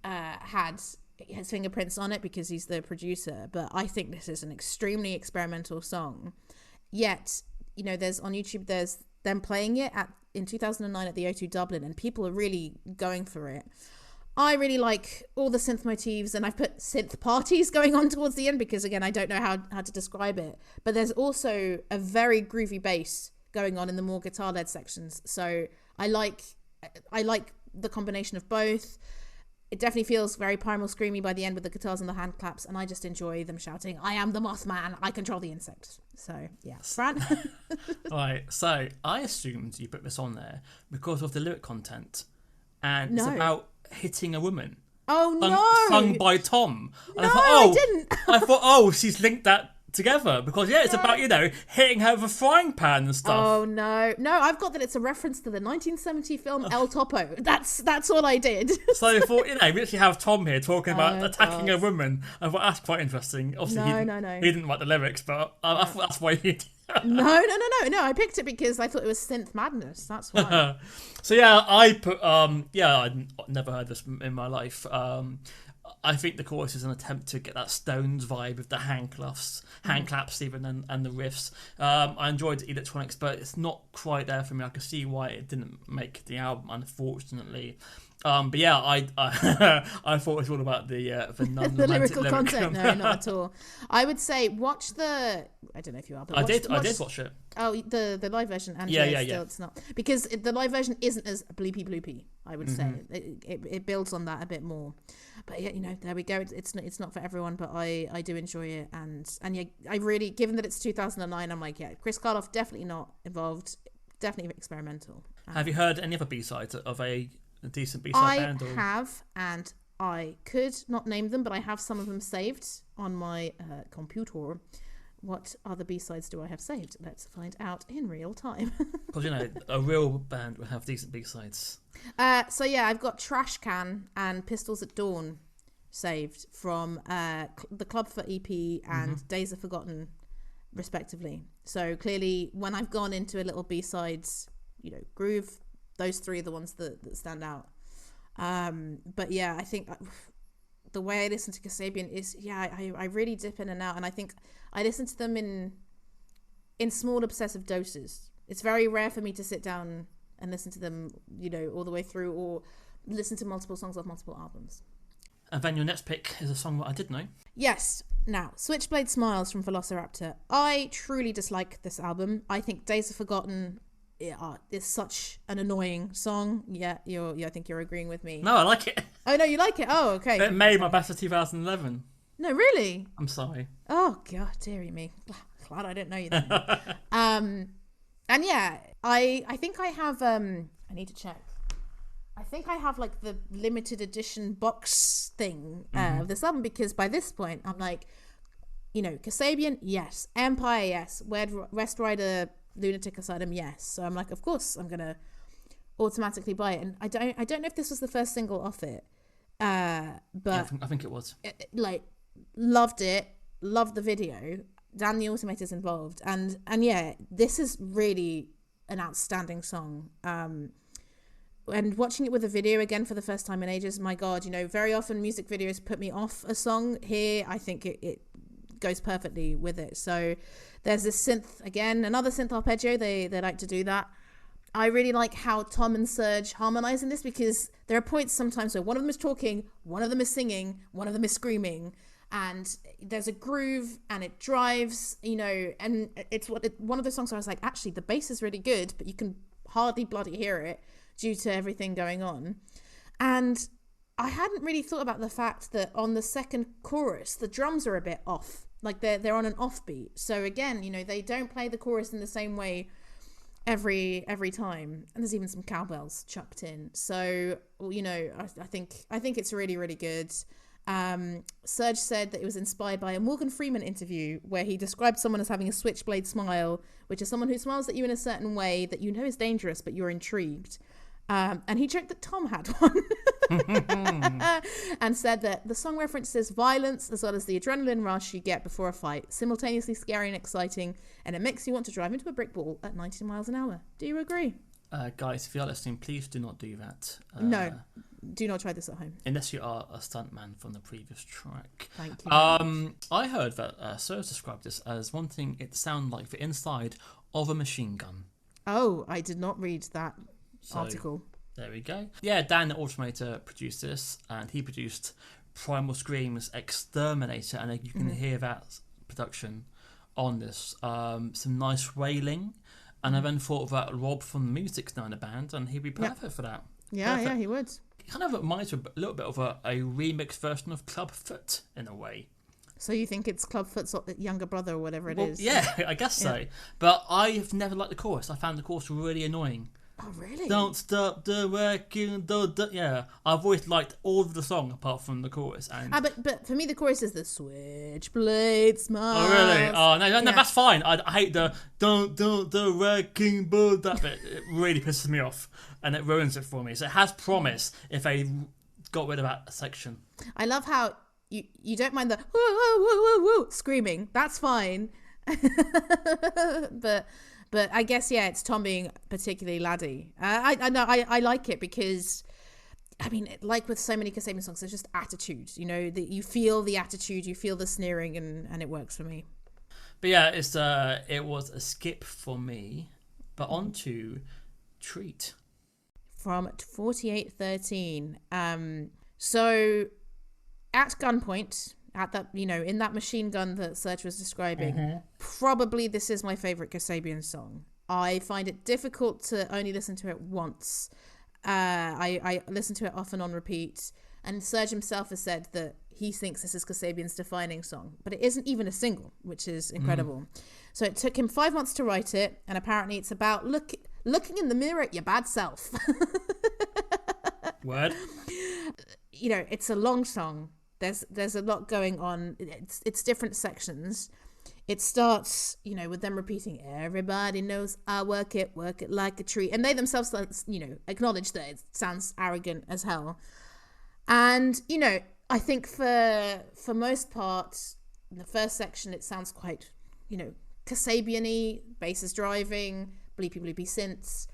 had his fingerprints on it because he's the producer, but I think this is an extremely experimental song. Yet, there's on YouTube, there's them playing it in 2009 at the O2 Dublin, and people are really going for it. I really like all the synth motifs, and I've put synth parties going on towards the end because, again, I don't know how to describe it. But there's also a very groovy bass going on in the more guitar-led sections. So I like the combination of both. It definitely feels very Primal Screamy by the end with the guitars and the hand claps, and I just enjoy them shouting, "I am the Mothman, I control the insect." So, yeah. Fran? Right, so I assumed you put this on there because of the lyric content, and it's about hitting a woman. Oh, no! Sung by Tom. And No, I didn't. I thought, she's linked that together because it's about hitting her with a frying pan and stuff. Oh no, I've got that it's a reference to the 1970 film El Topo. That's all I did. So I thought, we actually have Tom here talking about attacking a woman. I thought that's quite interesting. Obviously, he didn't write the lyrics, but I thought that's why he did. No. I picked it because I thought it was synth madness. That's why. So yeah, I put I'd never heard this in my life. I think the chorus is an attempt to get that Stones vibe with the hand claps even, and the riffs. I enjoyed the electronics, but it's not quite there for me. I can see why it didn't make the album, unfortunately. But yeah, I I thought it was all about the the lyrical content. No, not at all. I would say watch the. I don't know if you are, but I did watch it. Oh, the live version, and yeah. It's not, because the live version isn't as bloopy. I would say it builds on that a bit more. But yeah, there we go. It's not for everyone, but I do enjoy it, and yeah, I really, given that it's 2009, I'm like, yeah, Chris Karloff definitely not involved, definitely experimental. Have you heard any other B-sides of a decent B-side band? I have, and I could not name them, but I have some of them saved on my computer. What other B-sides do I have saved? Let's find out in real time. Because a real band would have decent B-sides. So yeah, I've got Trash Can and Pistols at Dawn saved from the Clubfoot EP and Days Are Forgotten, respectively. So clearly, when I've gone into a little B-sides, groove, those three are the ones that stand out. But yeah, I think the way I listen to Kasabian is, I really dip in and out, and I think I listen to them in small obsessive doses. It's very rare for me to sit down and listen to them, all the way through, or listen to multiple songs off multiple albums. And then your next pick is a song that I did know. Yes. Now, Switchblade Smiles from Velociraptor. I truly dislike this album. I think Days Are Forgotten is such an annoying song. Yeah, I think you're agreeing with me. No, I like it. Oh, no, you like it? Oh, okay. It made my best of 2011. No, really? I'm sorry. Oh, God, dearie me. Glad I didn't know you then. And yeah, I think I have, I need to check. I think I have like the limited edition box thing of this album, because by this point I'm like, Kasabian, yes. Empire, yes. West Rider, Lunatic Asylum, yes. So I'm like, of course I'm gonna automatically buy it. And I don't know if this was the first single off it, but yeah, I think it was. Loved it. Loved the video. Dan the Automator's involved, and yeah, this is really an outstanding song. And watching it with a video again for the first time in ages, my God, very often music videos put me off a song. Here, I think it goes perfectly with it. So there's this synth, again, another synth arpeggio. They like to do that. I really like how Tom and Serge harmonize in this, because there are points sometimes where one of them is talking, one of them is singing, one of them is screaming, and there's a groove and it drives, and it's one of the songs where I was like, actually, the bass is really good, but you can hardly bloody hear it due to everything going on. And I hadn't really thought about the fact that on the second chorus, the drums are a bit off. Like they're on an offbeat. So again, they don't play the chorus in the same way every time. And there's even some cowbells chucked in. So, I think it's really, really good. Serge said that it was inspired by a Morgan Freeman interview where he described someone as having a switchblade smile, which is someone who smiles at you in a certain way that is dangerous, but you're intrigued. And he joked that Tom had one and said that the song references violence as well as the adrenaline rush you get before a fight, simultaneously scary and exciting, and it makes you want to drive into a brick wall at 90 miles an hour. Do you agree? Guys, if you're listening, please do not do that. No, do not try this at home. Unless you are a stuntman from the previous track. Thank you. I heard that Serge described this as wanting it to sound like the inside of a machine gun. Oh, I did not read that article. There we go. Yeah, Dan the Automator produced this, and he produced Primal Scream's Exterminator, and you can hear that production on this. Some nice wailing, and I then thought that Rob from the Music's now in the band, and he'd be perfect for that. Yeah, perfect. Yeah, he would. It kind of reminds me a little bit of a remixed version of Clubfoot in a way. So you think it's Clubfoot's younger brother or whatever it is? Yeah, I guess so. But I've never liked the chorus. I found the chorus really annoying. Oh, really? Don't stop the working. Yeah, I've always liked all of the song apart from the chorus. And but for me, the chorus is the switchblade smile. Oh, really? Oh, no, that's fine. I hate the don't the working bull. That bit, it really pisses me off, and it ruins it for me. So it has promise if they got rid of that section. I love how you don't mind the woo woo woo woo woo screaming. That's fine. But I guess, yeah, it's Tom being particularly laddie. I like it because, I mean, like with so many Kasabian songs, there's just attitude. You feel the attitude, you feel the sneering, and it works for me. But yeah, it was a skip for me. But on to Treat. From 4813. So, at gunpoint, at that, in that machine gun that Serge was describing, probably this is my favorite Kasabian song. I find it difficult to only listen to it once. I listen to it often on repeat, and Serge himself has said that he thinks this is Kasabian's defining song, but it isn't even a single, which is incredible. So it took him 5 months to write it, and apparently it's about looking in the mirror at your bad self. Word. It's a long song. There's a lot going on. It's different sections. It starts, with them repeating, everybody knows I work it like a tree. And they themselves, acknowledge that it sounds arrogant as hell. And, I think for most part, in the first section, it sounds quite, Kasabian-y, bass is driving, bleepy synths,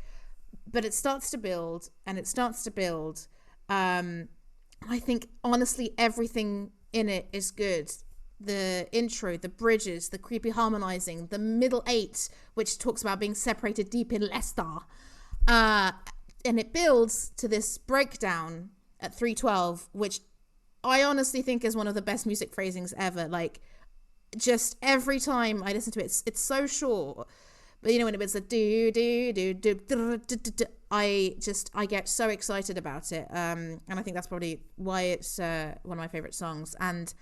but it starts to build, and it starts to build. I think, honestly, everything in it is good. The intro, the bridges, the creepy harmonizing, the middle 8, which talks about being separated deep in Leicester. And it builds to this breakdown at 3:12, which I honestly think is one of the best music phrasings ever. Like, just every time I listen to it, it's so short. But when it was a I get so excited about it. And I think that's probably why it's one of my favorite songs. And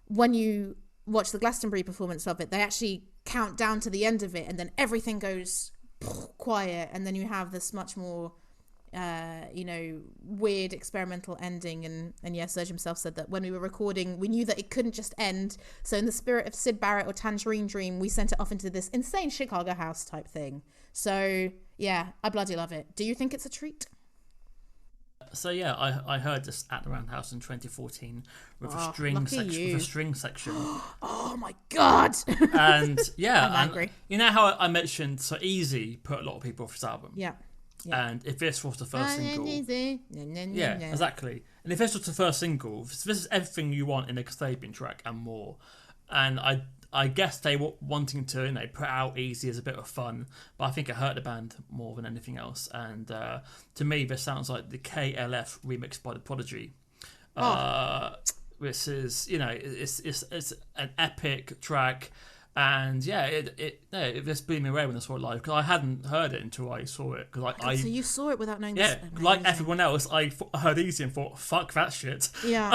when you watch the Glastonbury performance of it, they actually count down to the end of it, and then everything goes quiet, and then you have this much more weird experimental ending. And yeah, Serge himself said that when we were recording, we knew that it couldn't just end, so in the spirit of Syd Barrett or Tangerine Dream, we sent it off into this insane Chicago house type thing. So yeah, I bloody love it. Do you think it's a treat? So yeah, I heard this at the Roundhouse in 2014 with a string section. Oh my god! And yeah, I'm angry. You know how I mentioned so Easy put a lot of people off this album. Yeah. And if this was the first single, exactly. And if this was the first single, this is everything you want in a Kasabian track and more. And I guess they were wanting to, put out Easy as a bit of fun, but I think it hurt the band more than anything else. And to me, this sounds like the KLF remixed by The Prodigy. This is, it's an epic track. And yeah, it just blew me away when I saw it live, because I hadn't heard it until I saw it. So you saw it without knowing? Yeah, like everyone else, I heard Easy and thought, "Fuck that shit." Yeah,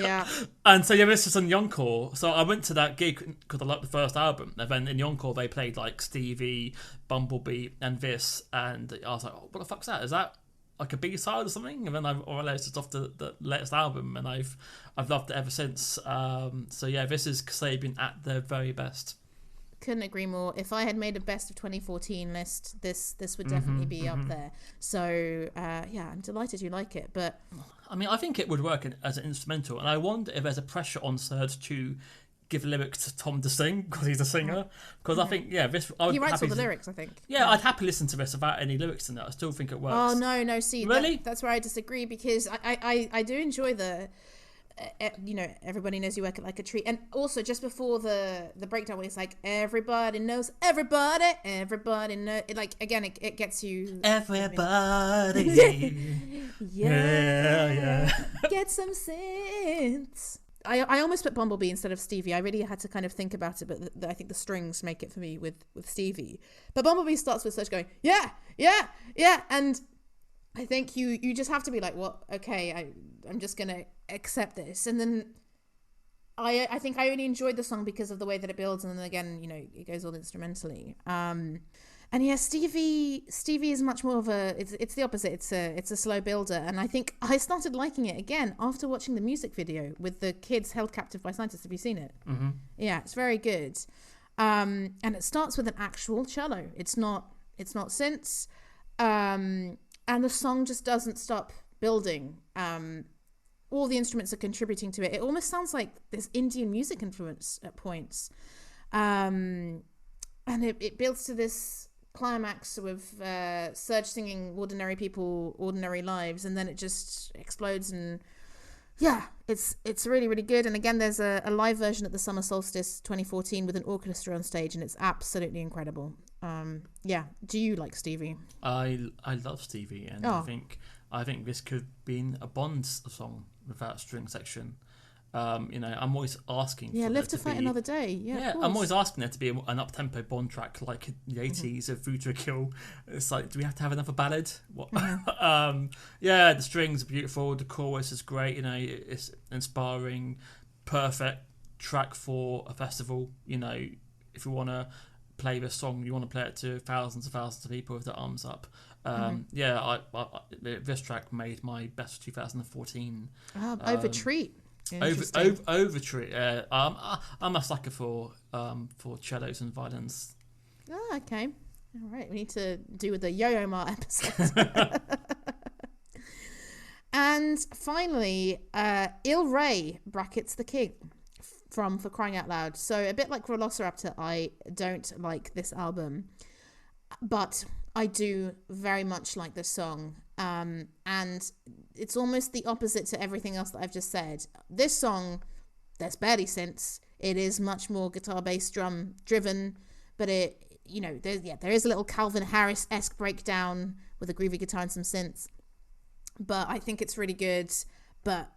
yeah. And so yeah, this is on the encore. So I went to that gig because I liked the first album, and then in the encore they played like Stevie, Bumblebee, and this, and I was like, "Oh, what the fuck's that? Is that like a B-side or something?" And then I realised it's off the latest album, and I've loved it ever since. So yeah, this is Kasabian at their very best. Couldn't agree more. If I had made a best of 2014 list, this would definitely be up there. So yeah, I'm delighted you like it. But I mean, I think it would work as an instrumental, and I wonder if there's a pressure on Serge to give lyrics to Tom to sing because he's a singer. Because I think he writes all the lyrics. I think. Yeah, I'd happily listen to this without any lyrics in it. I still think it works. Oh no, see, really, that's where I disagree, because I do enjoy the. Everybody knows you work it like a treat, and also just before the breakdown where it's like everybody knows everybody know it, like again it gets you everybody. yeah. Get some synths. I almost put Bumblebee instead of Stevie. I really had to kind of think about it, but I think the strings make it for me with Stevie. But Bumblebee starts with Serge going yeah, and I think you just have to be like, well, okay, I'm just gonna accept this. And then I think I really enjoyed the song because of the way that it builds, and then again, it goes all instrumentally. And yeah, Stevie is much more of it's the opposite. It's a slow builder, and I think I started liking it again after watching the music video with the kids held captive by scientists. Have you seen it? Mm-hmm. Yeah, it's very good. And it starts with an actual cello. It's not synths. And the song just doesn't stop building. All the instruments are contributing to it. It almost sounds like there's Indian music influence at points. And it builds to this climax with Serge singing Ordinary People, Ordinary Lives, and then it just explodes. And yeah, it's really, really good. And again, there's a live version at the Summer Solstice 2014 with an orchestra on stage, and it's absolutely incredible. Yeah, do you like Stevie? I love Stevie, and I think this could be a Bond song without string section. I'm always asking. Yeah, Live to Fight Another Day. Yeah, I'm always asking there to be an up-tempo Bond track like the 80s of Voodoo Kill. It's like, do we have to have another ballad? What? Yeah, the strings are beautiful. The chorus is great. It's inspiring. Perfect track for a festival. If you want to play this song, you want to play it to thousands and thousands of people with their arms up. Yeah, this track made my best of 2014. Overtreat. Overtreat. I'm a sucker for cellos and violins. Oh, okay. All right, we need to do with the Yo-Yo Ma episode. And finally, Il Rey brackets the King from For Crying Out Loud. So a bit like Velociraptor, I don't like this album, but I do very much like this song. And it's almost the opposite to everything else that I've just said. This song, there's barely synths. It is much more guitar, bass, drum driven, but it, you know, there is a little Calvin Harris-esque breakdown with a groovy guitar and some synths. But I think it's really good. But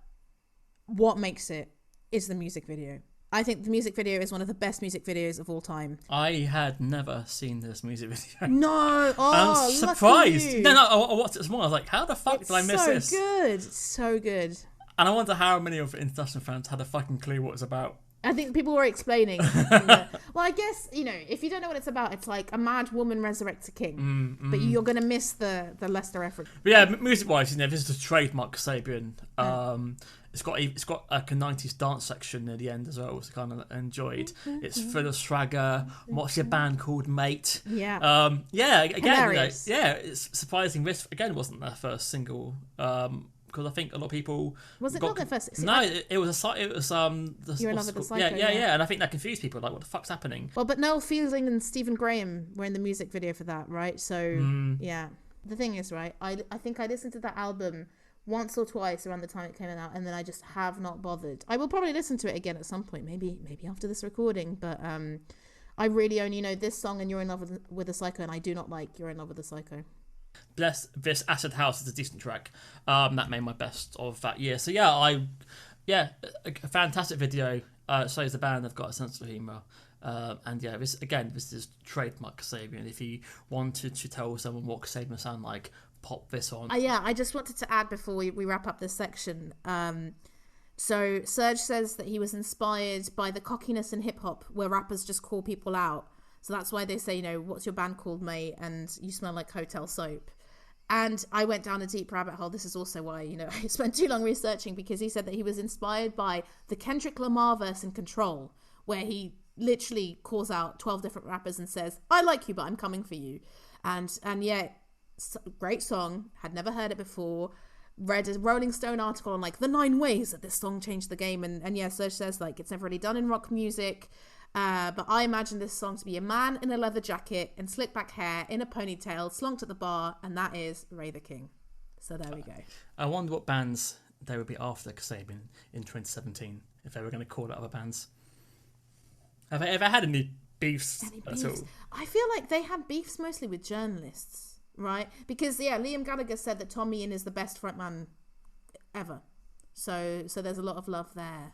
what makes it is the music video. I think the music video is one of the best music videos of all time. I had never seen this music video. No, I'm surprised. No, I watched it this morning. I was like, how the fuck did I miss this? So good. And I wonder how many of the international fans had a fucking clue what it's about. I think people were explaining. Well, I guess, you know, if you don't know what it's about, it's like a mad woman resurrects a king. But you're going to miss the lesser effort. But yeah, music-wise, you know, this is a trademark Kasabian. It's got like a 90s dance section near the end as well, which I kind of enjoyed. It's full of swagger. What's your band called, mate? Yeah. Again, you know, it's surprising. This again wasn't their first single. Because I think a lot of people was it not their first? No, it was the You're in Love with the Psycho. Yeah, and I think that confused people. Like, what the fuck's happening? Well, but Noel Fielding and Stephen Graham were in the music video for that, right? So yeah, the thing is, right? I think I listened to that album once or twice around the time it came out, and then I just have not bothered. I will probably listen to it again at some point, maybe after this recording. But I really only know this song and You're in Love with the Psycho, and I do not like You're in Love with the Psycho. Bless This Acid House is a decent track. That made my best of that year. So a fantastic video. So is the band. They've got a sense of humour. And yeah, this is trademark Kasabian. If you wanted to tell someone what Kasabian sound like, pop this on. I just wanted to add before we wrap up this section. So Serge says that he was inspired by the cockiness in hip hop where rappers just call people out. So that's why they say, you know, what's your band called, mate? And you smell like hotel soap. And I went down a deep rabbit hole. This is also why, you know, I spent too long researching, because he said that he was inspired by the Kendrick Lamar verse in Control, where he literally calls out 12 different rappers and says, I like you, but I'm coming for you. And yeah, great song. Had never heard it before. Read a Rolling Stone article on like the 9 ways that this song changed the game. And yeah, Serge says like it's never really done in rock music. But I imagine this song to be a man in a leather jacket and slick back hair in a ponytail, slonked at the bar, and that is Ray the King. So there we go. I wonder what bands they would be after Kasabian in 2017, if they were going to call it other bands. Have they ever had any beefs at all? I feel like they had beefs mostly with journalists, right? Because, yeah, Liam Gallagher said that Tommy Ian is the best frontman ever. So there's a lot of love there.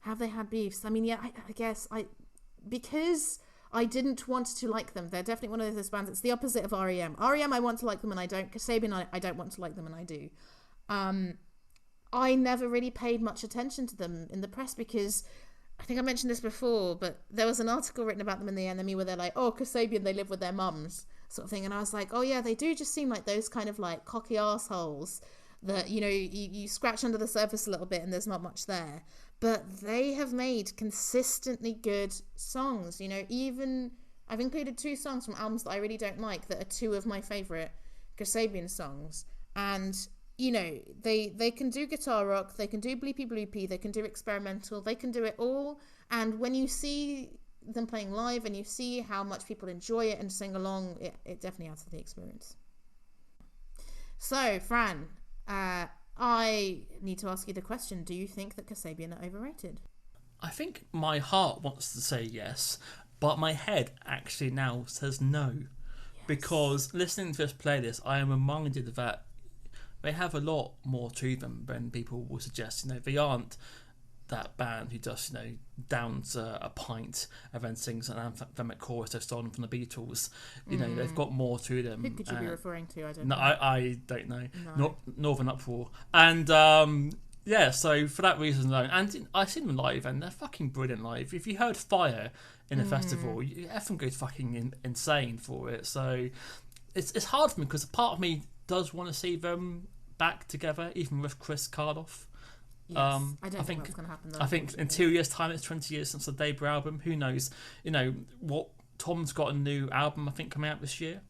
Have they had beefs? I mean, yeah, I guess because I didn't want to like them. They're definitely one of those bands. It's the opposite of R.E.M. R.E.M. I want to like them and I don't. Kasabian, I don't want to like them and I do. I never really paid much attention to them in the press because I think I mentioned this before, but there was an article written about them in the NME where they're like, oh, Kasabian, they live with their mums, sort of thing. And I was like, oh yeah, they do just seem like those kind of like cocky assholes that, you know, you scratch under the surface a little bit and there's not much there. But they have made consistently good songs. You know, even I've included 2 songs from albums that I really don't like that are 2 of my favourite Kasabian songs. And, you know, they can do guitar rock, they can do bleepy bloopy, they can do experimental, they can do it all. And when you see them playing live and you see how much people enjoy it and sing along, it definitely adds to the experience. So, Fran, I need to ask you the question. Do you think that Kasabian are overrated? I think my heart wants to say yes, but my head actually now says no. Yes. Because listening to this playlist, I am reminded that they have a lot more to them than people will suggest. You know, they aren't that band who just, you know, downs a pint and then sings an anthemic chorus just on from the Beatles. You know, they've got more to them. Who could you be referring to? I don't know. know. I don't know. No. Northern Uproar. And yeah, so for that reason alone, and I've seen them live and they're fucking brilliant live. If you heard Fire in a festival, everyone goes fucking insane for it. So it's hard for me because part of me does want to see them back together, even with Chris Karloff. Yes, I don't think that's going to happen though. I think in 2 years' time, it's 20 years since the debut album. Who knows? You know, Tom's got a new album, I think, coming out this year.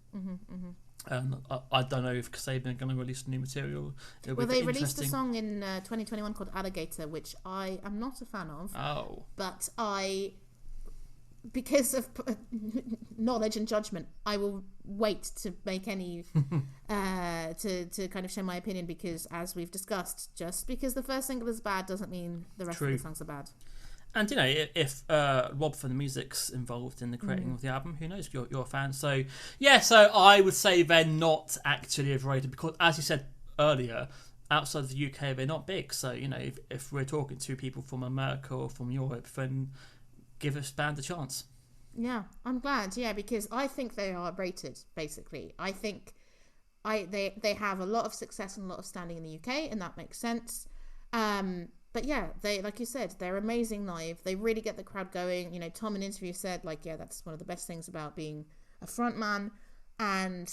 And I don't know if Kasabian are going to release new material. They released a song in 2021 called Alligator, which I am not a fan of. Oh. But because of knowledge and judgment, I will wait to make any to kind of share my opinion, because as we've discussed, just because the first single is bad doesn't mean the rest of the songs are bad. And if Rob from the Music's involved in the creating of the album, who knows, you're a fan. So so I would say they're not actually overrated, because as you said earlier, outside of the UK they're not big. So if we're talking to people from America or from Europe, then give this band a chance. Yeah, I'm glad. Yeah, because I think they are rated. Basically, I think they have a lot of success and a lot of standing in the UK, and that makes sense. But yeah, they, like you said, they're amazing live. They really get the crowd going. Tom in an interview said, that's one of the best things about being a frontman. And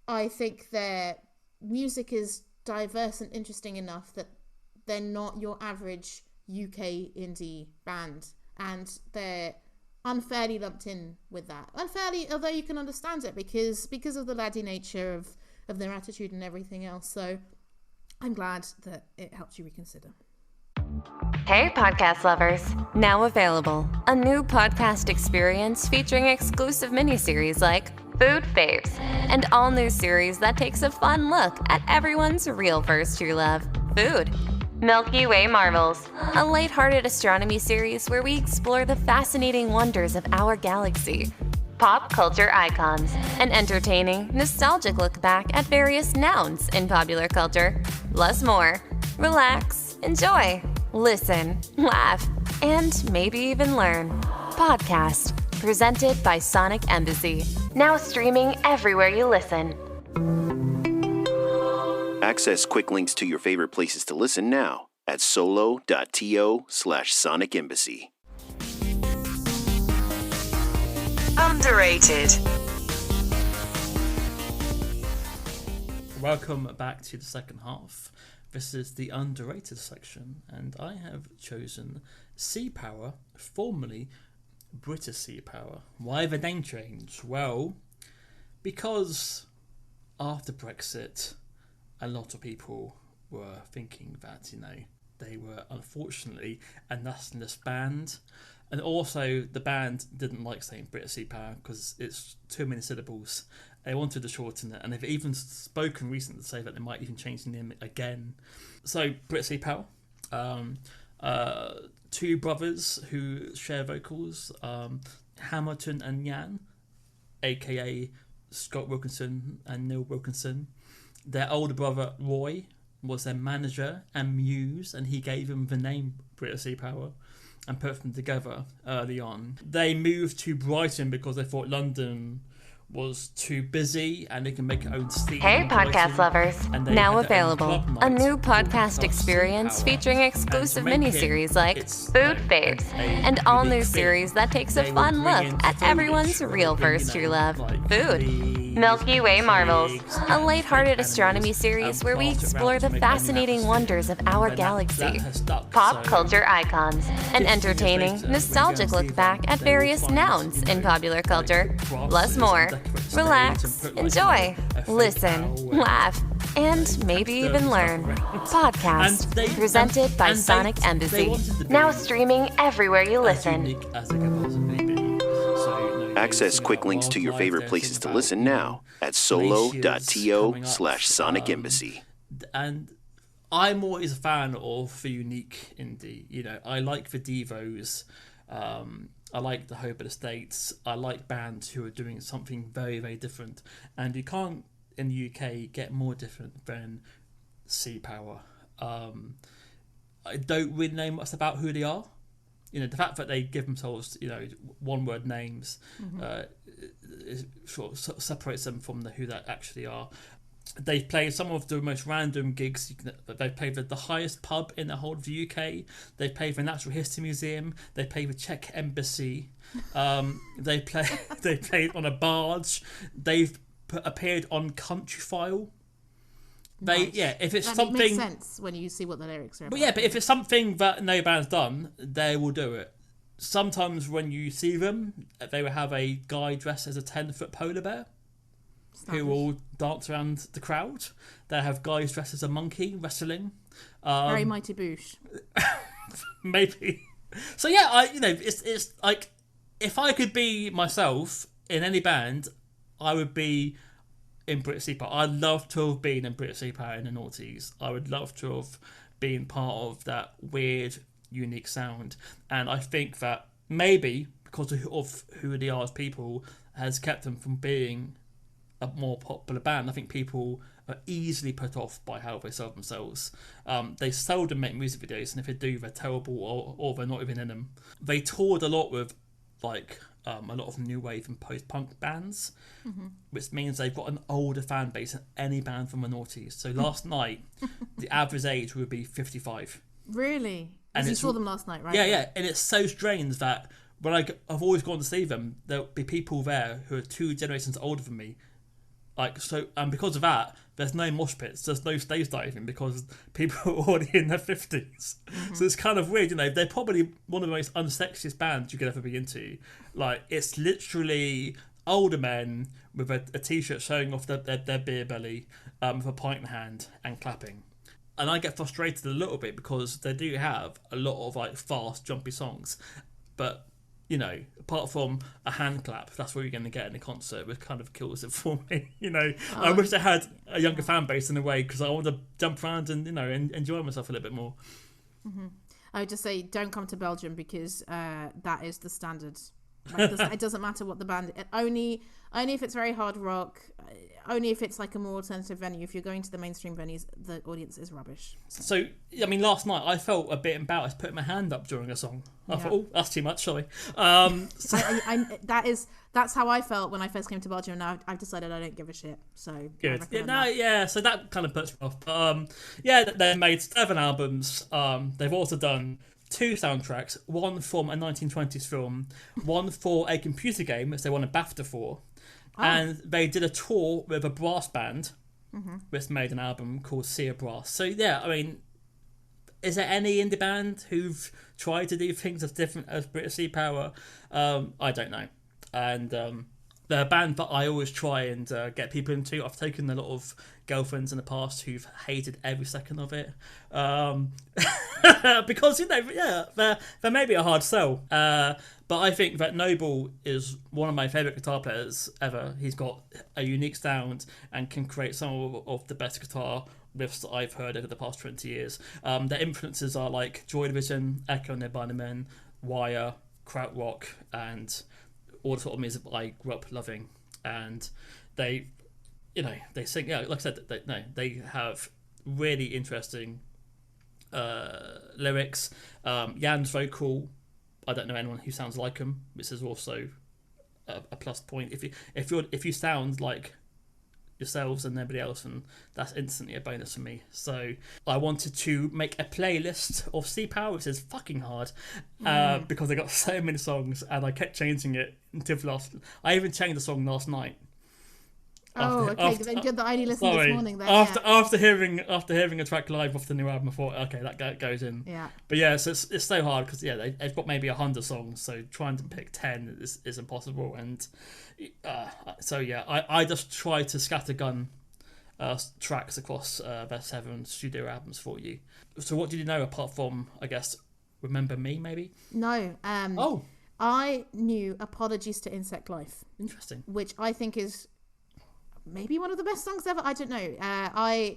I think their music is diverse and interesting enough that they're not your average UK indie band. And they're unfairly lumped in with that. Unfairly, although you can understand it because of the laddie nature of their attitude and everything else. So I'm glad that it helped you reconsider. Hey, podcast lovers. Now available. A new podcast experience featuring exclusive miniseries like Food Faves, and all new series that takes a fun look at everyone's real first true love, food. Milky Way Marvels, a lighthearted astronomy series where we explore the fascinating wonders of our galaxy. Pop culture icons, an entertaining, nostalgic look back at various nouns in popular culture, plus more. Relax, enjoy, listen, laugh, and maybe even learn. Podcast, presented by Sonic Embassy. Now streaming everywhere you listen. Access quick links to your favorite places to listen now at solo.to/Sonic Embassy. Underrated. Welcome back to the second half. This is the underrated section, and I have chosen Sea Power, formerly British Sea Power. Why the name change? Well, because after Brexit, a lot of people were thinking that, they were unfortunately a nationalist band. And also, the band didn't like saying British Sea Power because it's too many syllables. They wanted to shorten it, and they've even spoken recently to say that they might even change the name again. So, British Sea Power. Two brothers who share vocals, Hamilton and Jan, aka Scott Wilkinson and Neil Wilkinson. Their older brother Roy was their manager and muse, and he gave them the name British Sea Power and put them together early on. They moved to Brighton because they thought London was too busy and they can make their own scene. Hey, podcast lovers. Now available. A new podcast experience featuring exclusive miniseries like Food Faves, and all new series that takes a fun look at everyone's real first true love, food. Milky Way Marvels, a lighthearted astronomy series where we explore the fascinating wonders of our galaxy. Pop culture icons, an entertaining, nostalgic look back at various nouns in popular culture, plus more. Relax, enjoy, listen, laugh, and maybe even learn. Podcast, presented by Sonic Embassy. Now streaming everywhere you listen. Access quick links to your favorite places to listen now at solo.to/Sonic Embassy. And I'm always a fan of the unique indie. I like the Devos. I like the Hobart Estates. I like bands who are doing something very, very different. And you can't, in the UK, get more different than Sea Power. I don't really know much about who they are. The fact that they give themselves, one-word names, sort of separates them from who they actually are. They've played some of the most random gigs. They've played the highest pub in the whole of the UK. They've played the Natural History Museum. They played the Czech Embassy. They played on a barge. They've appeared on Countryfile. Nice. If it's that something makes sense when you see what the lyrics are about. But if it's something that no band's done, they will do it. Sometimes when you see them, they will have a guy dressed as a 10-foot polar bear. who will dance around the crowd. They have guys dressed as a monkey wrestling. Very Mighty Boosh. Maybe. So yeah, it's like, if I could be myself in any band, I would be in British Sea Power. I'd love to have been in British Sea Power in the noughties. I would love to have been part of that weird, unique sound. And I think that maybe because of who they are as people has kept them from being a more popular band. I think people are easily put off by how they sell themselves. They seldom make music videos, and if they do, they're terrible or they're not even in them. They toured a lot with like a lot of new wave and post-punk bands, which means they've got an older fan base than any band from the noughties. So last night, the average age would be 55. Really? And you saw them last night, right? Yeah. And it's so strange that when I've always gone to see them, there'll be people there who are 2 generations older than me. And because of that, there's no mosh pits, there's no stage diving because people are already in their 50s. So it's kind of weird, they're probably one of the most unsexiest bands you could ever be into. Like, it's literally older men with a t-shirt showing off their beer belly, with a pint in hand and clapping. And I get frustrated a little bit because they do have a lot of like fast, jumpy songs, but apart from a hand clap, that's what you're going to get in a concert, which kind of kills it for me. I wish I had a younger fan base in a way, because I want to jump around and, enjoy myself a little bit more. I would just say, don't come to Belgium, because that is the standard. Like, it doesn't matter what the band. Only if it's very hard rock. Only if it's like a more alternative venue. If you're going to the mainstream venues, the audience is rubbish. So last night I felt a bit embarrassed putting my hand up during a song. I thought, oh, that's too much, sorry. That's how I felt when I first came to Belgium. Now I've decided I don't give a shit. So good. So that kind of puts me off. But they made 7 albums. They've also done 2 soundtracks, one from a 1920s film, one for a computer game, which they won a BAFTA for. And they did a tour with a brass band, which made an album called Sea of Brass. So is there any indie band who've tried to do things as different as British Sea Power? I don't know. And they're a band that I always try and get people into. I've taken a lot of girlfriends in the past who've hated every second of it, because they're maybe a hard sell. But I think that Noble is one of my favourite guitar players ever. He's got a unique sound and can create some of the best guitar riffs that I've heard over the past 20 years. Their influences are like Joy Division, Echo and the Bunnymen, Wire, Krautrock, and all the sort of music I grew up loving. And they sing, like I said, they have really interesting lyrics. Jan's vocal, I don't know anyone who sounds like him, which is also a plus point. If you sound like yourselves and nobody else, and that's instantly a bonus for me. So I wanted to make a playlist of Sea Power, which is fucking hard, because I got so many songs and I kept changing it until last. I even changed the song last night. Then good that I only listened this morning. Then, after hearing a track live off the new album, I thought, okay, that goes in. Yeah. But so it's so hard because they've got maybe 100 songs, so trying to pick 10 is impossible. And I just try to scattergun tracks across their 7 studio albums for you. So what did you know apart from, I guess, Remember Me, maybe? No. I knew Apologies to Insect Life. Interesting. Which I think is maybe one of the best songs ever. I don't know. I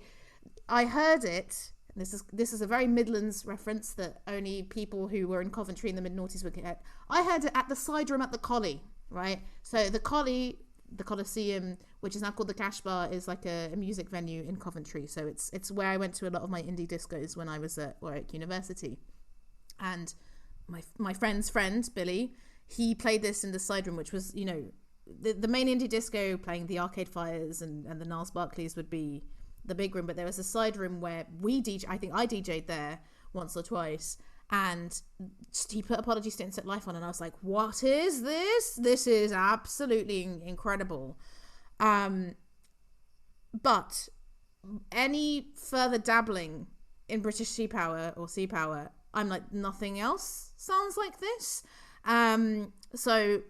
heard it. This is a very Midlands reference that only people who were in Coventry in the mid-noughties would get. I heard it at the side room at the Collie, right? So the Collie, the Coliseum, which is now called the Cash Bar, is like a music venue in Coventry. So it's where I went to a lot of my indie discos when I was at Warwick University. And my friend's friend, Billy, he played this in the side room, which was, the main indie disco playing the Arcade Fires and the Niles Barclays would be the big room, but there was a side room where I think I DJ'd there once or twice, and he put Apologies to Insect Life on, and I was like, what is this? This is absolutely incredible. But any further dabbling in British Sea Power or Sea Power, I'm like, nothing else sounds like this. So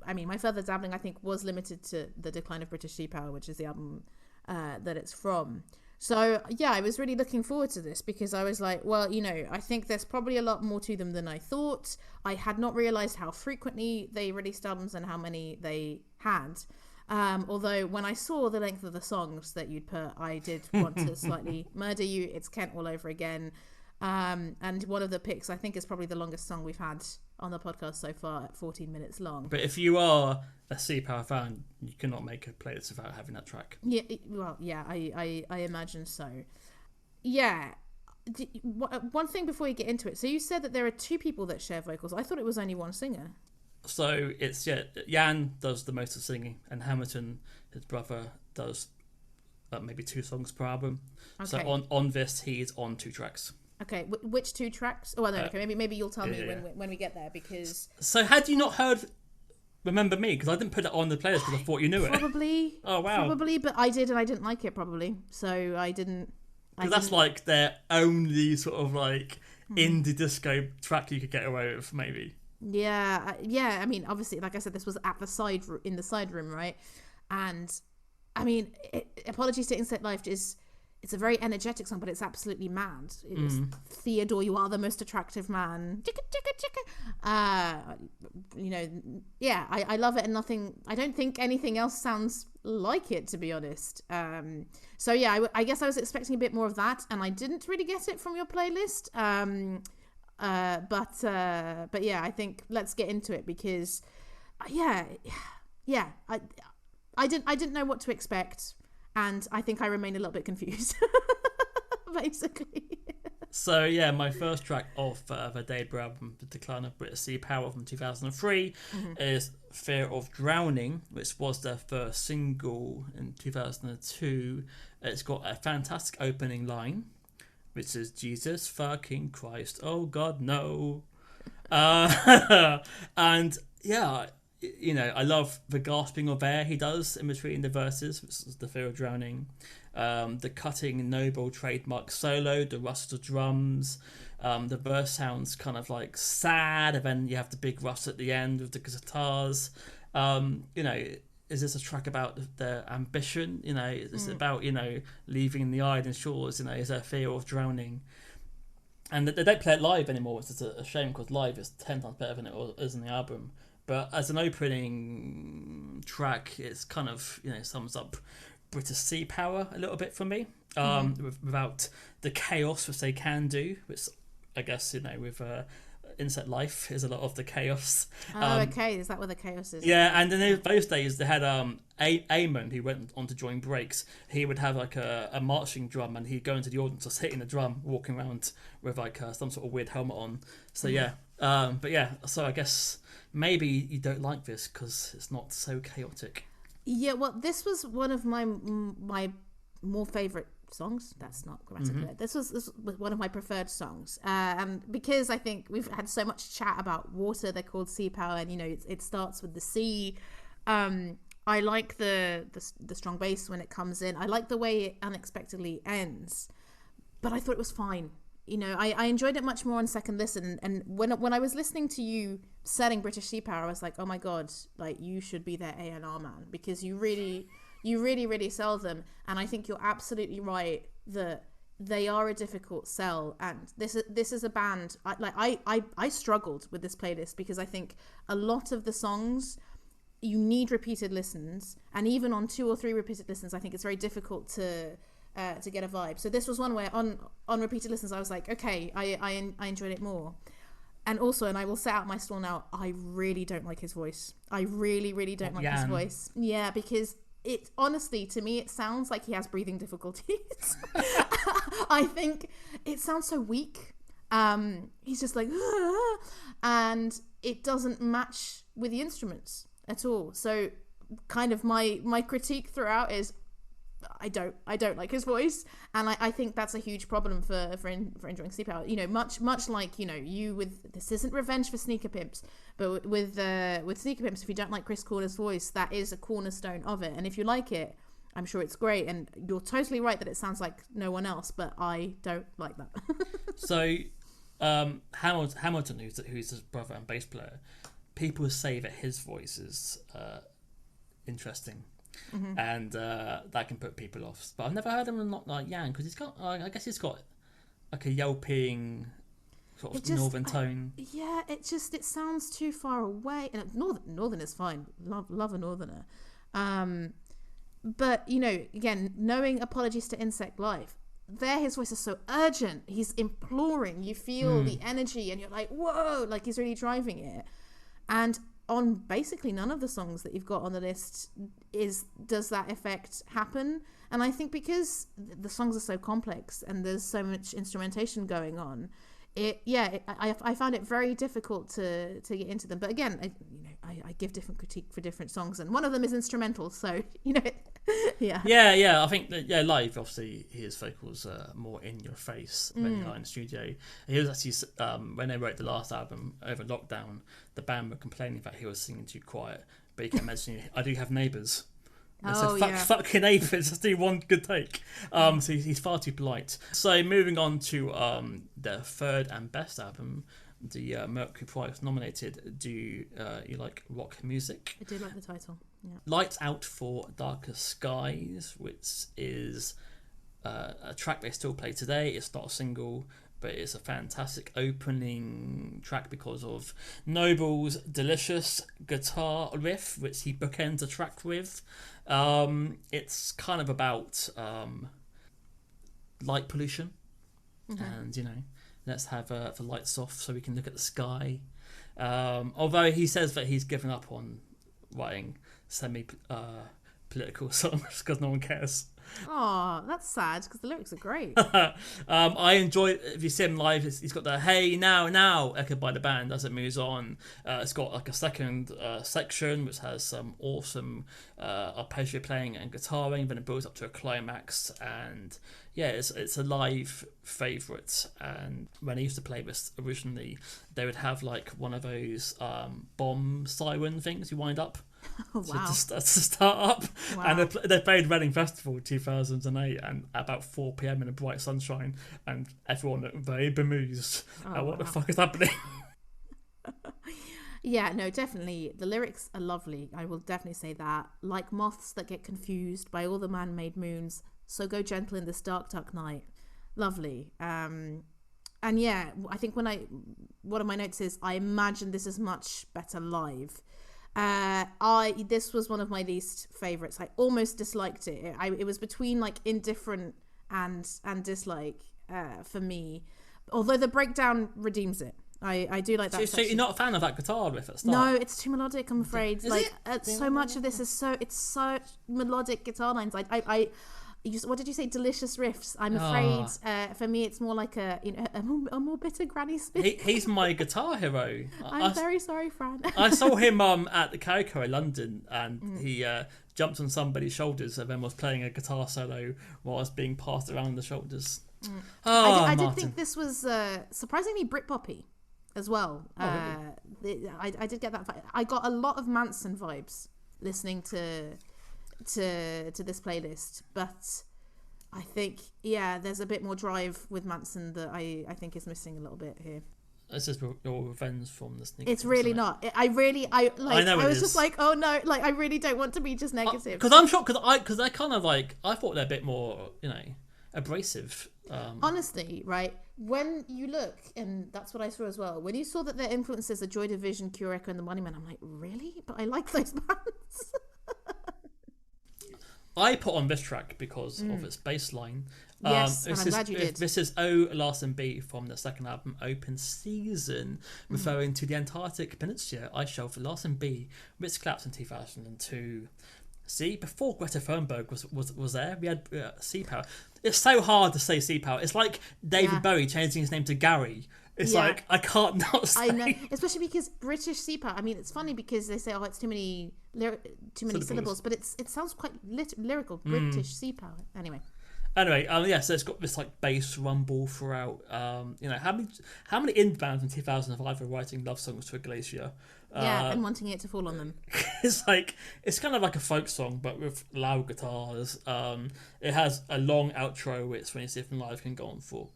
I mean, my further dabbling, I think, was limited to The Decline of British Sea Power, which is the album that it's from. So, yeah, I was really looking forward to this because I was like, well, you know, I think there's probably a lot more to them than I thought. I had not realised how frequently they released albums and how many they had. Although when I saw the length of the songs that you'd put, I did want to slightly murder you. It's Kent all over again. And one of the picks, I think, is probably the longest song we've had on the podcast so far at 14 minutes long. But if you are a Sea Power fan, you cannot make a playlist without having that track. Yeah, well, yeah, I imagine so. Yeah. One thing before you get into it. So you said that there are two people that share vocals. I thought it was only one singer. So it's, Jan does the most of singing, and Hamilton, his brother, does maybe 2 songs per album. Okay. So on this, he's on 2 tracks. Okay, which 2 tracks? Oh, no, okay, maybe you'll tell me when we get there, because... So had you not heard Remember Me? Because I didn't put it on the playlist because I thought you knew it. Probably. Oh, wow. Probably, but I did and I didn't like it, probably. So I didn't... Because that's like their only sort of like indie disco track you could get away with, maybe. Yeah, I mean, obviously, like I said, this was at the side room, right? And I mean, Apologies to Insect Life it's a very energetic song, but it's absolutely mad. It's Theodore, you are the most attractive man. Chicka, chicka, chicka. You know, yeah, I love it, and I don't think anything else sounds like it, to be honest. So yeah, I guess I was expecting a bit more of that, and I didn't really get it from your playlist. But yeah, I think let's get into it because, I didn't know what to expect. And I think I remain a little bit confused, basically. So, yeah, my first track off the debut album, The Decline of British Sea Power from 2003, is Fear of Drowning, which was their first single in 2002. It's got a fantastic opening line, which is, Jesus fucking Christ, oh God, no. And, yeah... You know, I love the gasping of air he does in between the verses, which is the Fear of Drowning. The cutting noble trademark solo, the rustle of drums. The verse sounds kind of like sad, and then you have the big rush at the end with the guitars. You know, is this a track about their ambition? You know, is it about, you know, leaving the island shores? You know, is there a fear of drowning? And they don't play it live anymore, which is a shame because live is 10 times better than it is in the album. But as an opening track, it's kind of, you know, sums up British Sea Power a little bit for me. Without the chaos which they can do, which I guess, you know, with Insect Life is a lot of the chaos. Okay, is that what the chaos is? Yeah, and in those days they had Eamon, who went on to join Breaks. He would have like a marching drum, and he'd go into the audience just hitting the drum, walking around with like some sort of weird helmet on. So yeah, but yeah, so I guess maybe you don't like this because it's not so chaotic. Yeah, well, this was one of my more favourite songs. That's not grammatically. This was one of my preferred songs, and because I think we've had so much chat about water, they're called Sea Power, and you know it starts with the sea. I like the strong bass when it comes in. I like the way it unexpectedly ends, but I thought it was fine. You know, I enjoyed it much more on second listen, and when I was listening to you selling British Sea Power, I was like, oh my god, like you should be their A&R man, because you really sell them. And I think you're absolutely right that they are a difficult sell, and this is a band I struggled with this playlist because I think a lot of the songs you need repeated listens, and even on 2 or 3 repeated listens I think it's very difficult to get a vibe. So this was one where on repeated listens I was like, okay, I enjoyed it more. And also, and I will set out my stall now, I really don't like his voice. I really don't like his voice. Yeah, because it honestly, to me, it sounds like he has breathing difficulties. I think it sounds so weak. He's just like, and it doesn't match with the instruments at all. So kind of my critique throughout is I don't like his voice, and I think that's a huge problem for enjoying Sea Power. You know, much like, you know, you with this isn't revenge for Sneaker Pimps, but with Sneaker Pimps, if you don't like Chris Corder's voice, that is a cornerstone of it. And if you like it, I'm sure it's great. And you're totally right that it sounds like no one else, but I don't like that. So Hamilton, who's his brother and bass player, people say that his voice is interesting, and that can put people off. But I've never heard him not like Yang, because he's got, I guess he's got like a yelping sort of northern tone. Yeah, it sounds too far away. And northern is fine. Love a northerner. But you know, again, knowing Apologies to Insect Life, his voice is so urgent. He's imploring. You feel the energy, and you're like, whoa, like he's really driving it. And on basically none of the songs that you've got on the list does that effect happen. And I think because the songs are so complex and there's so much instrumentation going on, I found it very difficult to get into them. But again, I give different critique for different songs, and one of them is instrumental. So yeah. I think that live, obviously his vocals are more in your face than in the studio. He was actually when they wrote the last album over lockdown, the band were complaining that he was singing too quiet. But you can imagine, I do have neighbours. I said, fuck your neighbours, just do one good take. So he's far too polite. So moving on to the third and best album, the Mercury Prize nominated. Do you like rock music? I do like the title. Yeah. Lights Out for Darker Skies, which is a track they still play today. It's not a single, but it's a fantastic opening track because of Noble's delicious guitar riff, which he bookends the track with. It's kind of about light pollution, and let's have the lights off so we can look at the sky. Although he says that he's given up on writing political songs because no one cares. Oh, that's sad because the lyrics are great. I enjoy it. If you see him live, he's got the "Hey now" echoed by the band as it moves on. It's got like a second section which has some awesome arpeggio playing and guitaring. Then it builds up to a climax, and it's a live favourite. And when I used to play this originally, they would have like one of those bomb siren things you wind up. Oh, wow. To start up. Wow. And they played Reading Festival 2008, and at about 4 p.m. in a bright sunshine, and everyone looked very bemused at what the fuck is happening. Yeah, no, definitely. The lyrics are lovely. I will definitely say that. Like moths that get confused by all the man-made moons, so go gentle in this dark, dark night. Lovely. And yeah, I think one of my notes is I imagine this is much better live. This was one of my least favorites. I almost disliked it. It was between like indifferent and dislike for me. Although the breakdown redeems it. I do like that. So you're not a fan of that guitar riff at the start? No, it's too melodic. I'm afraid. So much of this is such melodic guitar lines. What did you say? Delicious riffs. I'm afraid for me it's more like a more bitter Granny Smith. He's my guitar hero. I'm very sorry, Fran. I saw him at the Karaoke in London, and he jumped on somebody's shoulders and then was playing a guitar solo while I was being passed around the shoulders. I did think this was surprisingly Britpoppy as well. Really? I did get that. I got a lot of Manson vibes listening to this playlist, but I think there's a bit more drive with Manson that I think is missing a little bit here. This is your revenge from the sneak. It's really not. I was just like, oh no, like I really don't want to be just negative. Because I'm shocked because they're kind of like, I thought they're a bit more abrasive. Honestly, right? When you look, and that's what I saw as well. When you saw that their influences are Joy Division, Cure Echo, and the Moneymen, I'm like, really? But I like those bands. I put on this track because of its bass line. Yes, and I'm glad you did. This is O Last and B from the second album, Open Season, referring to the Antarctic Peninsula ice shelf. Last and B, which collapsed in 2002. See, before Greta Thunberg was there, we had Sea Power. It's so hard to say Sea Power. It's like David Bowie changing his name to Gary. It's like, I can't not say. I know, especially because British Sea Power. I mean, it's funny because they say, oh, it's too many syllables, but it sounds quite lyrical. British Sea Power. Anyway, so it's got this like bass rumble throughout. How many indie bands in 2005 were writing love songs to a glacier? And wanting it to fall on them. It's kind of like a folk song, but with loud guitars. It has a long outro, which when you see it from live can go on for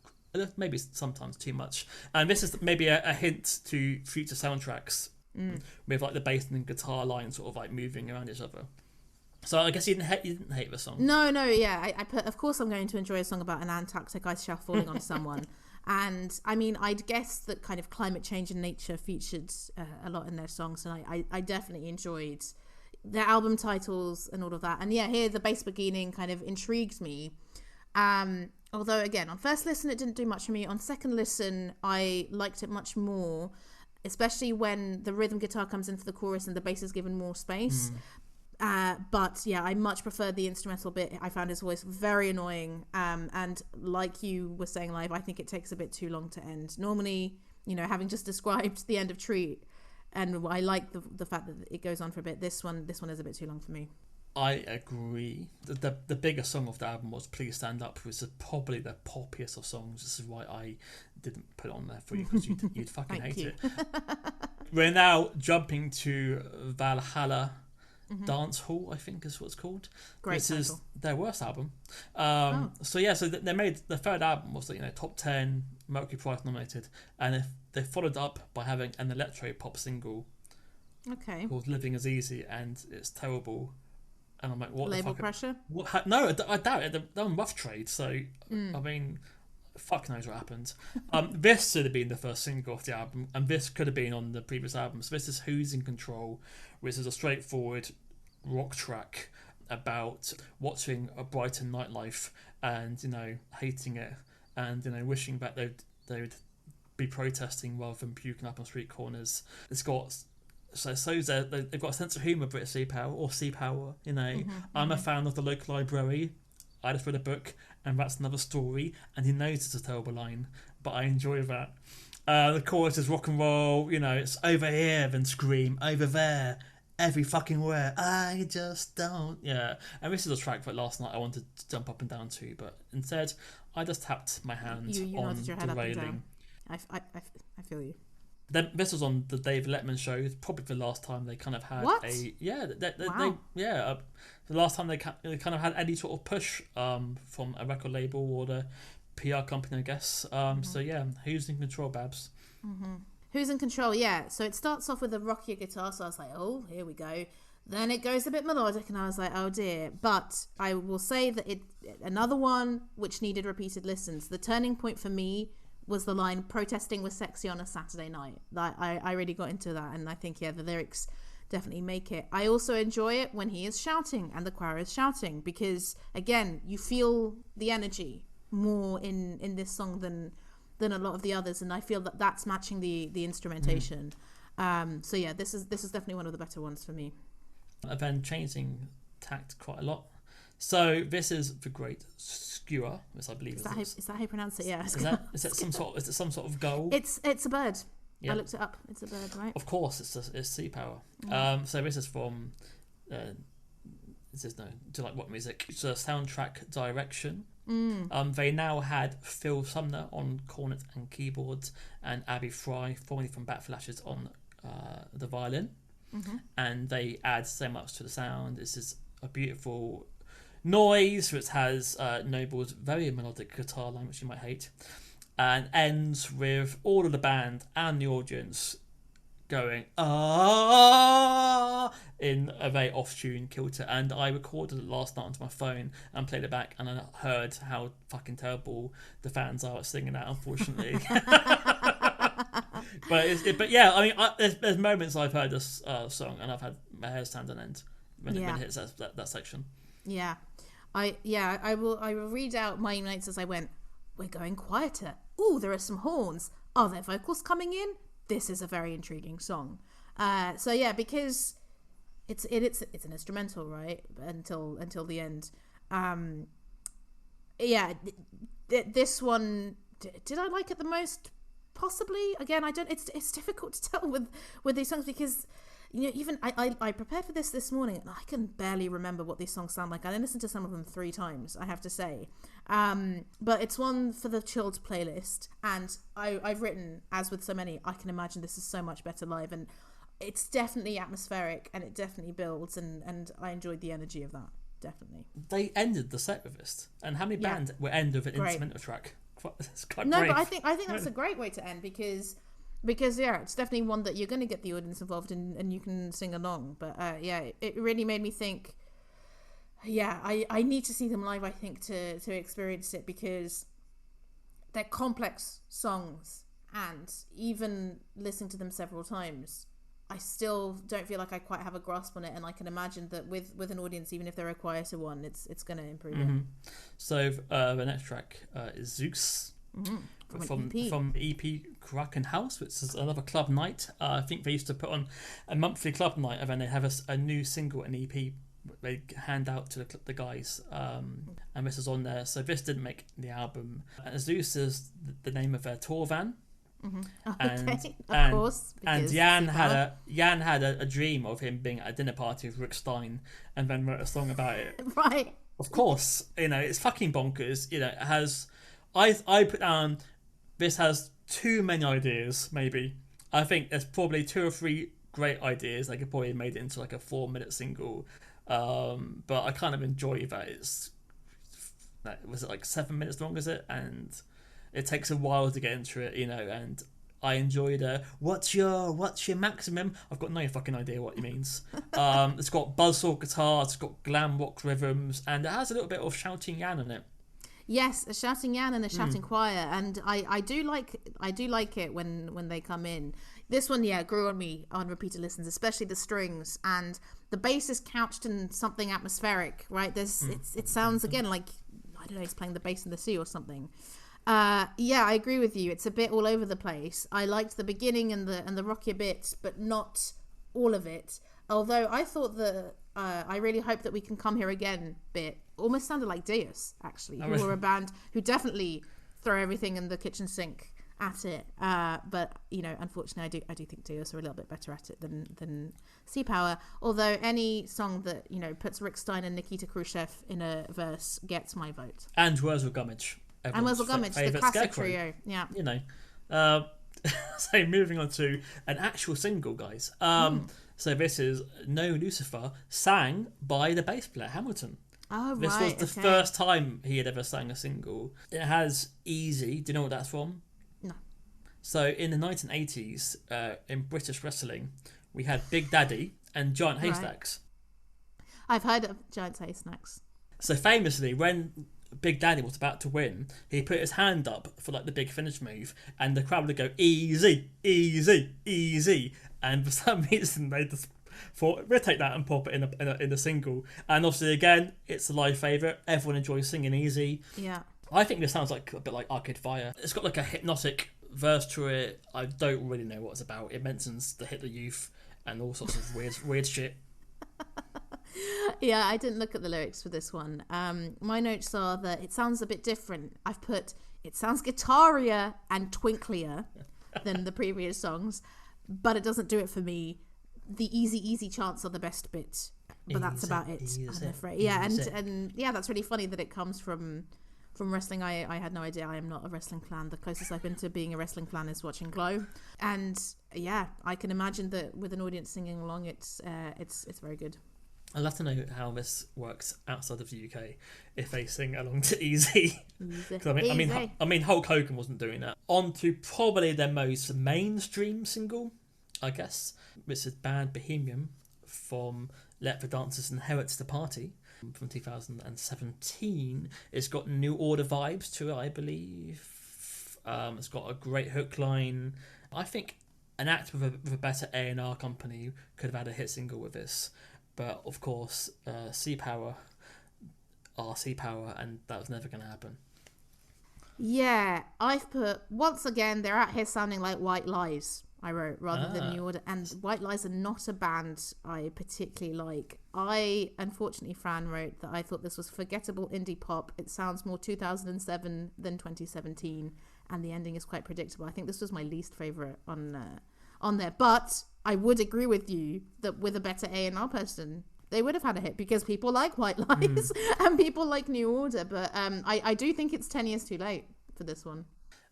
maybe sometimes too much. And this is maybe a hint to future soundtracks. with like the bass and guitar line sort of like moving around each other. So I guess you didn't hate the song. No, yeah. I put, of course I'm going to enjoy a song about an Antarctic ice shelf falling on someone. And I mean, I'd guess that kind of climate change and nature featured a lot in their songs, and I definitely enjoyed their album titles and all of that. And yeah, here the bass beginning kind of intrigued me. Although again, on first listen it didn't do much for me. On second listen, I liked it much more, especially when the rhythm guitar comes in for the chorus and the bass is given more space. But yeah, I much preferred the instrumental bit. I found his voice very annoying. And like you were saying live, I think it takes a bit too long to end. Normally, you know, having just described the end of Treat, and I like the fact that it goes on for a bit. This one is a bit too long for me. I agree. The bigger song of the album was Please Stand Up, which is probably the poppiest of songs. This is why I didn't put it on there for you, because you'd fucking hate it. We're now jumping to Valhalla Dance Hall, I think is what it's called. Great title. This is their worst album. So they made the third album was top 10 Mercury Prize nominated, and they followed up by having an electro pop single called Living Is Easy, and it's terrible. And I'm like, what? Label the fuck? Pressure? No, I doubt it. They're on Rough Trade, so I mean, fuck knows what happened. This should have been the first single off the album, and this could have been on the previous album. So this is Who's in Control, which is a straightforward rock track about watching a Brighton nightlife and hating it, and wishing that they'd be protesting rather than puking up on street corners. It's got they've got a sense of humour, British Sea Power. I'm a fan of the local library. I just read a book, and that's another story. And he knows it's a terrible line, but I enjoy that. The chorus is rock and roll. It's over here, then scream over there, every fucking where. I just don't. Yeah, and this is a track that last night I wanted to jump up and down to, but instead I just tapped my hand on your head the up and railing. down. I feel you. This was on the David Letterman show. It's probably the last time they kind of had What? the last time they kind of had any sort of push from a record label or the PR company, I guess. So yeah, Who's in Control, Babs? Who's in Control? Yeah. So it starts off with a rockier guitar, so I was like, oh, here we go. Then it goes a bit melodic, and I was like, oh dear. But I will say that another one which needed repeated listens. The turning point for me was the line "protesting was sexy on a Saturday night." I really got into that, and I think the lyrics definitely make it. I also enjoy it when he is shouting and the choir is shouting, because again, you feel the energy more in this song than a lot of the others, and I feel that that's matching the instrumentation. So yeah, this is definitely one of the better ones for me. I've been changing tact quite a lot. So this is The Great Skewer, which I believe is that how you pronounce it? Yeah. Is it some sort of gull? It's a bird. Yep. I looked it up. It's a bird, right? Of course, it's Sea Power. So this is from. Do you like what music? It's a soundtrack direction. They now had Phil Sumner on cornet and keyboards, and Abby Fry, formerly from Batflashes, on the violin. And they add so much to the sound. This is a beautiful noise, which has Noble's very melodic guitar line, which you might hate, and ends with all of the band and the audience going ah in a very off-tune kilter. And I recorded it last night onto my phone and played it back, and I heard how fucking terrible the fans are at singing that, unfortunately. But yeah, I mean, there's moments I've heard this song and I've had my hair stand on end when it hits that section. Yeah. I will read out my notes as I went. We're going quieter. Ooh, there are some horns. Are there vocals coming in? This is a very intriguing song. So yeah, because it's an instrumental, right? Until the end. This one, did I like it the most? Possibly. Again, I don't. It's difficult to tell with these songs, because even I prepared for this morning, and I can barely remember what these songs sound like. I listened to some of them 3 times, I have to say. But it's one for the chilled playlist, and I've written, as with so many, I can imagine this is so much better live, and it's definitely atmospheric, and it definitely builds, and I enjoyed the energy of that, definitely. They ended the set with this, and how many bands will end with an instrumental track? It's quite no, brave. but I think that's a great way to end, because Because it's definitely one that you're going to get the audience involved in and you can sing along. But it really made me think, I need to see them live, I think, to experience it, because they're complex songs, and even listening to them several times, I still don't feel like I quite have a grasp on it, and I can imagine that with an audience, even if they're a quieter one, it's going to improve it. So the next track is Zeus. From EP Kraken House, which is another club night. I think they used to put on a monthly club night, and then they have a new single, an EP they hand out to the guys, and this is on there. So this didn't make the album. Zeus is the name of their tour van. Of course. And Jan had a dream of him being at a dinner party with Rick Stein, and then wrote a song about it. Right. Of course, it's fucking bonkers. It has. I put down, this has too many ideas, maybe. I think there's probably 2 or 3 great ideas. They could probably have made it into like a 4-minute single. But I kind of enjoy that was it like 7 minutes long, is it? And it takes a while to get into it, and I enjoyed what's your maximum? I've got no fucking idea what it means. It's got buzzsaw guitar, it's got glam rock rhythms, and it has a little bit of shouting Jan in it. Yes, a shouting Jan and a shouting choir, and I do like it when they come in. This one, grew on me on repeated listens, especially the strings, and the bass is couched in something atmospheric, right? It sounds again like, I don't know, he's playing the bass in the sea or something. I agree with you. It's a bit all over the place. I liked the beginning and the rockier bits, but not all of it. Although I thought that I really hope that we can come here again bit almost sounded like Deus, actually, who were a band who definitely throw everything in the kitchen sink at it. But unfortunately, I do think Deus are a little bit better at it than Sea Power. Although any song that puts Rick Stein and Nikita Khrushchev in a verse gets my vote. And Wurzel Gummidge. And Wurzel Gummidge, the classic trio. Yeah. So moving on to an actual single, guys. So this is No Lucifer, sang by the bass player Hamilton. Oh, this was the first time he had ever sang a single. It has Easy. Do you know what that's from? No. So in the 1980s, in British wrestling, we had Big Daddy and Giant Haystacks. I've heard of Giant Haystacks. So famously, when Big Daddy was about to win, he put his hand up for like the big finish move, and the crowd would go easy, easy, easy, and for some reason they just thought we'll take that and pop it in a single. And obviously again, it's a live favourite. Everyone enjoys singing Easy. Yeah, I think this sounds like a bit like Arcade Fire. It's got like a hypnotic verse to it. I don't really know what it's about. It mentions the Hitler Youth and all sorts of weird shit. Yeah, I didn't look at the lyrics for this one. My notes are that it sounds a bit different. I've put, it sounds guitarier and twinklier than the previous songs, but it doesn't do it for me. The easy chants are the best bit, but that's about it, I'm afraid. Yeah, and yeah, that's really funny that it comes from wrestling. I had no idea. I am not a wrestling fan. The closest I've been to being a wrestling fan is watching Glow, and yeah, I can imagine that with an audience singing along, it's very good. I'd love to know how this works outside of the UK if they sing along to Easy. I mean, Hulk Hogan wasn't doing that. On to probably their most mainstream single, I guess, which is Bad Bohemian from Let the Dancers Inherit the Party from 2017. It's got New Order vibes to it, I believe. It's got a great hook line. I think an act with a better A&R company could have had a hit single with this. But of course, Sea Power, and that was never going to happen. Yeah, I've put, once again, they're out here sounding like White Lies, I wrote, rather than New Order. And White Lies are not a band I particularly like. Unfortunately, Fran wrote that I thought this was forgettable indie pop. It sounds more 2007 than 2017, and the ending is quite predictable. I think this was my least favourite on there. But I would agree with you that with a better A&R person, they would have had a hit, because people like White Lies and people like New Order. But I do think it's 10 years too late for this one.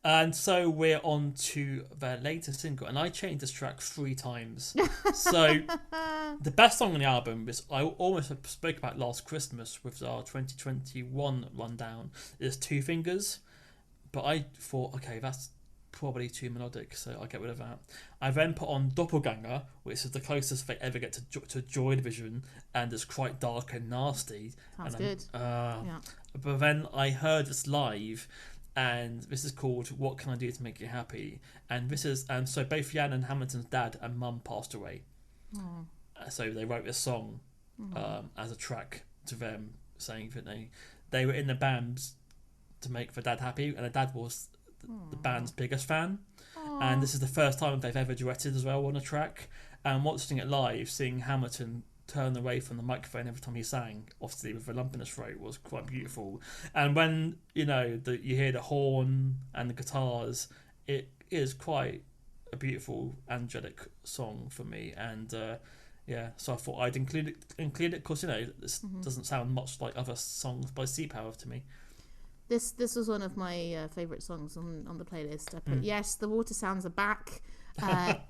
And so we're on to their latest single, and I changed this track 3 times. So the best song on the album, which I almost spoke about last Christmas with our 2021 rundown, is Two Fingers. But I thought, okay, that's probably too melodic, so I'll get rid of that. I then put on Doppelganger, which is the closest they ever get to Joy Division, and it's quite dark and nasty. Sounds good. But then I heard this live, and this is called What Can I Do to Make You Happy? And this is so both Jan and Hamilton's dad and mum passed away. So they wrote this song as a track to them, saying that they were in the band to make their dad happy, and the dad was the band's biggest fan. And this is the first time they've ever duetted as well on a track. And watching it live, seeing Hamilton turn away from the microphone every time he sang, obviously with a lump in his throat, was quite beautiful. And when you hear the horn and the guitars, it is quite a beautiful angelic song for me. And so I thought I'd include it because this doesn't sound much like other songs by Sea Power to me. This was one of my favourite songs on the playlist. I put yes, the water sounds are back.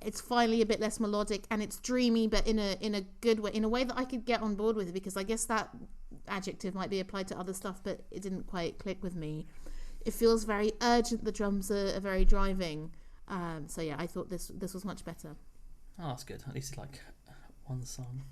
It's finally a bit less melodic, and it's dreamy, but in a good way, in a way that I could get on board with, because I guess that adjective might be applied to other stuff, but it didn't quite click with me. It feels very urgent. The drums are very driving. So yeah, I thought this was much better. Oh, that's good. At least it's like one song.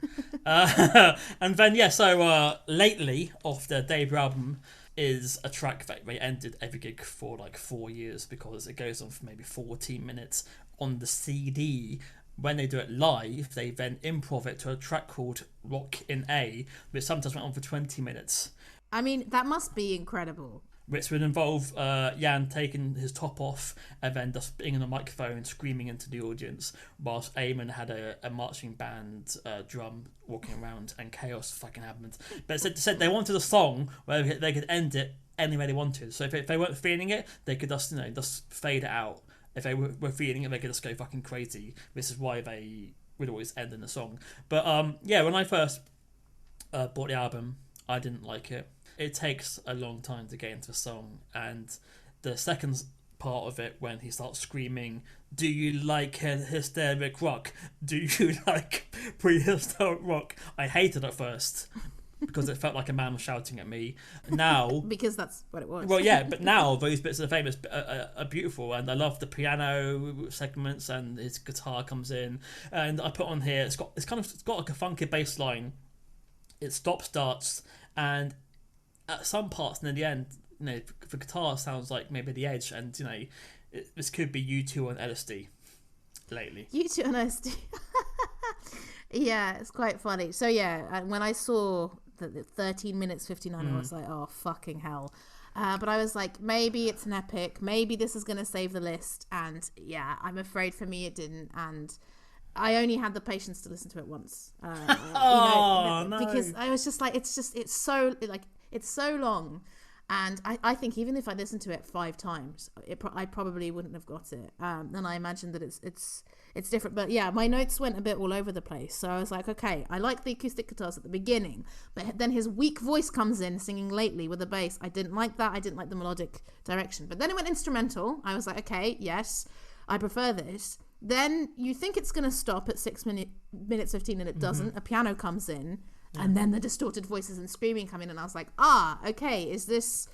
And then so lately off their debut album is a track that they ended every gig for like 4 years, because it goes on for maybe 14 minutes on the CD. When they do it live, they then improv it to a track called Rock in A, which sometimes went on for 20 minutes. I mean, that must be incredible. Which would involve Jan taking his top off and then just being on the microphone screaming into the audience, whilst Eamon had a marching band drum walking around, and chaos fucking happened. But it said they wanted a song where they could end it any way they wanted. So if they weren't feeling it, they could just fade it out. If they were feeling it, they could just go fucking crazy. This is why they would always end in a song. But when I first bought the album, I didn't like it. It takes a long time to get into the song, and the second part of it, when he starts screaming, "Do you like hysteric rock? Do you like prehistoric rock?" I hated it at first because it felt like a man was shouting at me. Now, because that's what it was. Well, yeah, but now those bits of the famous are beautiful, and I love the piano segments, and his guitar comes in, and I put on here. It's got like a funky bass line. It stops, starts, and at some parts near the end, the guitar sounds like maybe The Edge, and this could be U2 on LSD lately. U2 on LSD. Yeah, it's quite funny. So yeah, when I saw the 13 minutes 59, I was like, oh fucking hell. But I was like, maybe it's an epic. Maybe this is going to save the list. And yeah, I'm afraid for me it didn't. And I only had the patience to listen to it once. No. Because I was just like, it's so long. And I think even if I listened to it 5 times, I probably wouldn't have got it. And I imagine that it's different. But yeah, my notes went a bit all over the place. So I was like, okay, I like the acoustic guitars at the beginning, but then his weak voice comes in singing lately with the bass. I didn't like that. I didn't like the melodic direction. But then it went instrumental. I was like, okay, yes, I prefer this. Then you think it's going to stop at 6 minutes 15, and it doesn't. A piano comes in. Yeah. And then the distorted voices and screaming come in, and I was like, okay, is this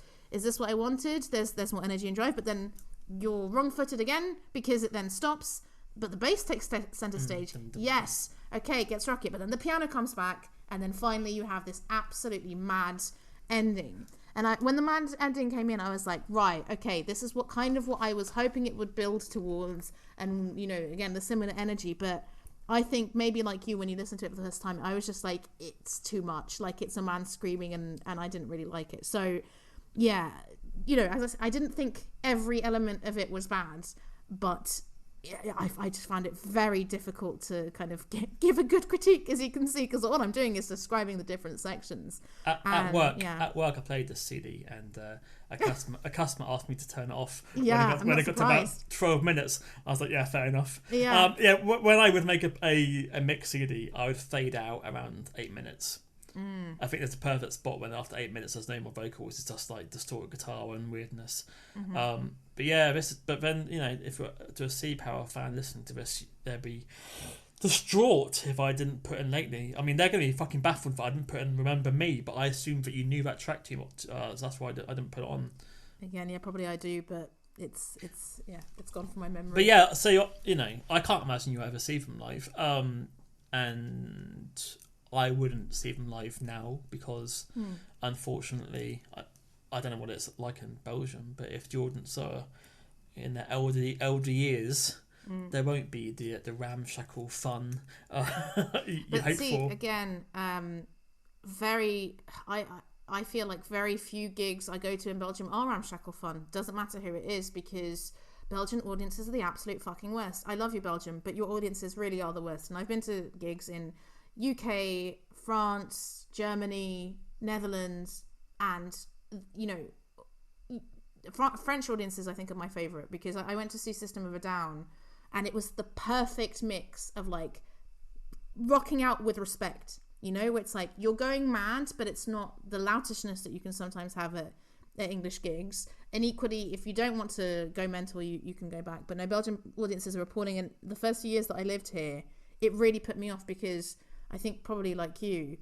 what I wanted? There's more energy and drive, but then you're wrong-footed again, because it then stops, but the bass takes center stage. Yes, okay, it gets rocky, but then the piano comes back, and then finally you have this absolutely mad ending. And when the mad ending came in, I was like, right, okay, this is what I was hoping it would build towards, and again, the similar energy, but I think maybe like you, when you listen to it for the first time, I was just like, it's too much. Like, it's a man screaming, and I didn't really like it. So, yeah, as I said, I didn't think every element of it was bad, but I just found it very difficult to kind of give a good critique, as you can see, because all I'm doing is describing the different sections. At work, I played this CD, and a customer asked me to turn it off when it got to about 12 minutes. I was like, yeah, fair enough. When I would make a mix CD, I would fade out around 8 minutes. I think that's a perfect spot when after 8 minutes there's no more vocals, it's just like distorted guitar and weirdness. But then if you're to a Sea Power fan listening to this, they'd be distraught if I didn't put in Lately. I mean, they're going to be fucking baffled if I didn't put in Remember Me, but I assumed that you knew that track too much, so that's why I didn't put it on. Again, yeah, probably I do, but it's gone from my memory. But yeah, so I can't imagine you ever see them live, and I wouldn't see them live now because unfortunately I don't know what it's like in Belgium, but if the audience are in their elder years, there won't be the ramshackle fun you hope for. Again, I feel like very few gigs I go to in Belgium are ramshackle fun. Doesn't matter who it is, because Belgian audiences are the absolute fucking worst. I love you, Belgium, but your audiences really are the worst. And I've been to gigs in UK, France, Germany, Netherlands, and French audiences I think are my favourite, because I went to see System of a Down, and it was the perfect mix of like rocking out with respect. It's like you're going mad, but it's not the loutishness that you can sometimes have at English gigs. And equally, if you don't want to go mental, you can go back. But no, Belgian audiences are reporting, and the first few years that I lived here, it really put me off, because I think probably like you,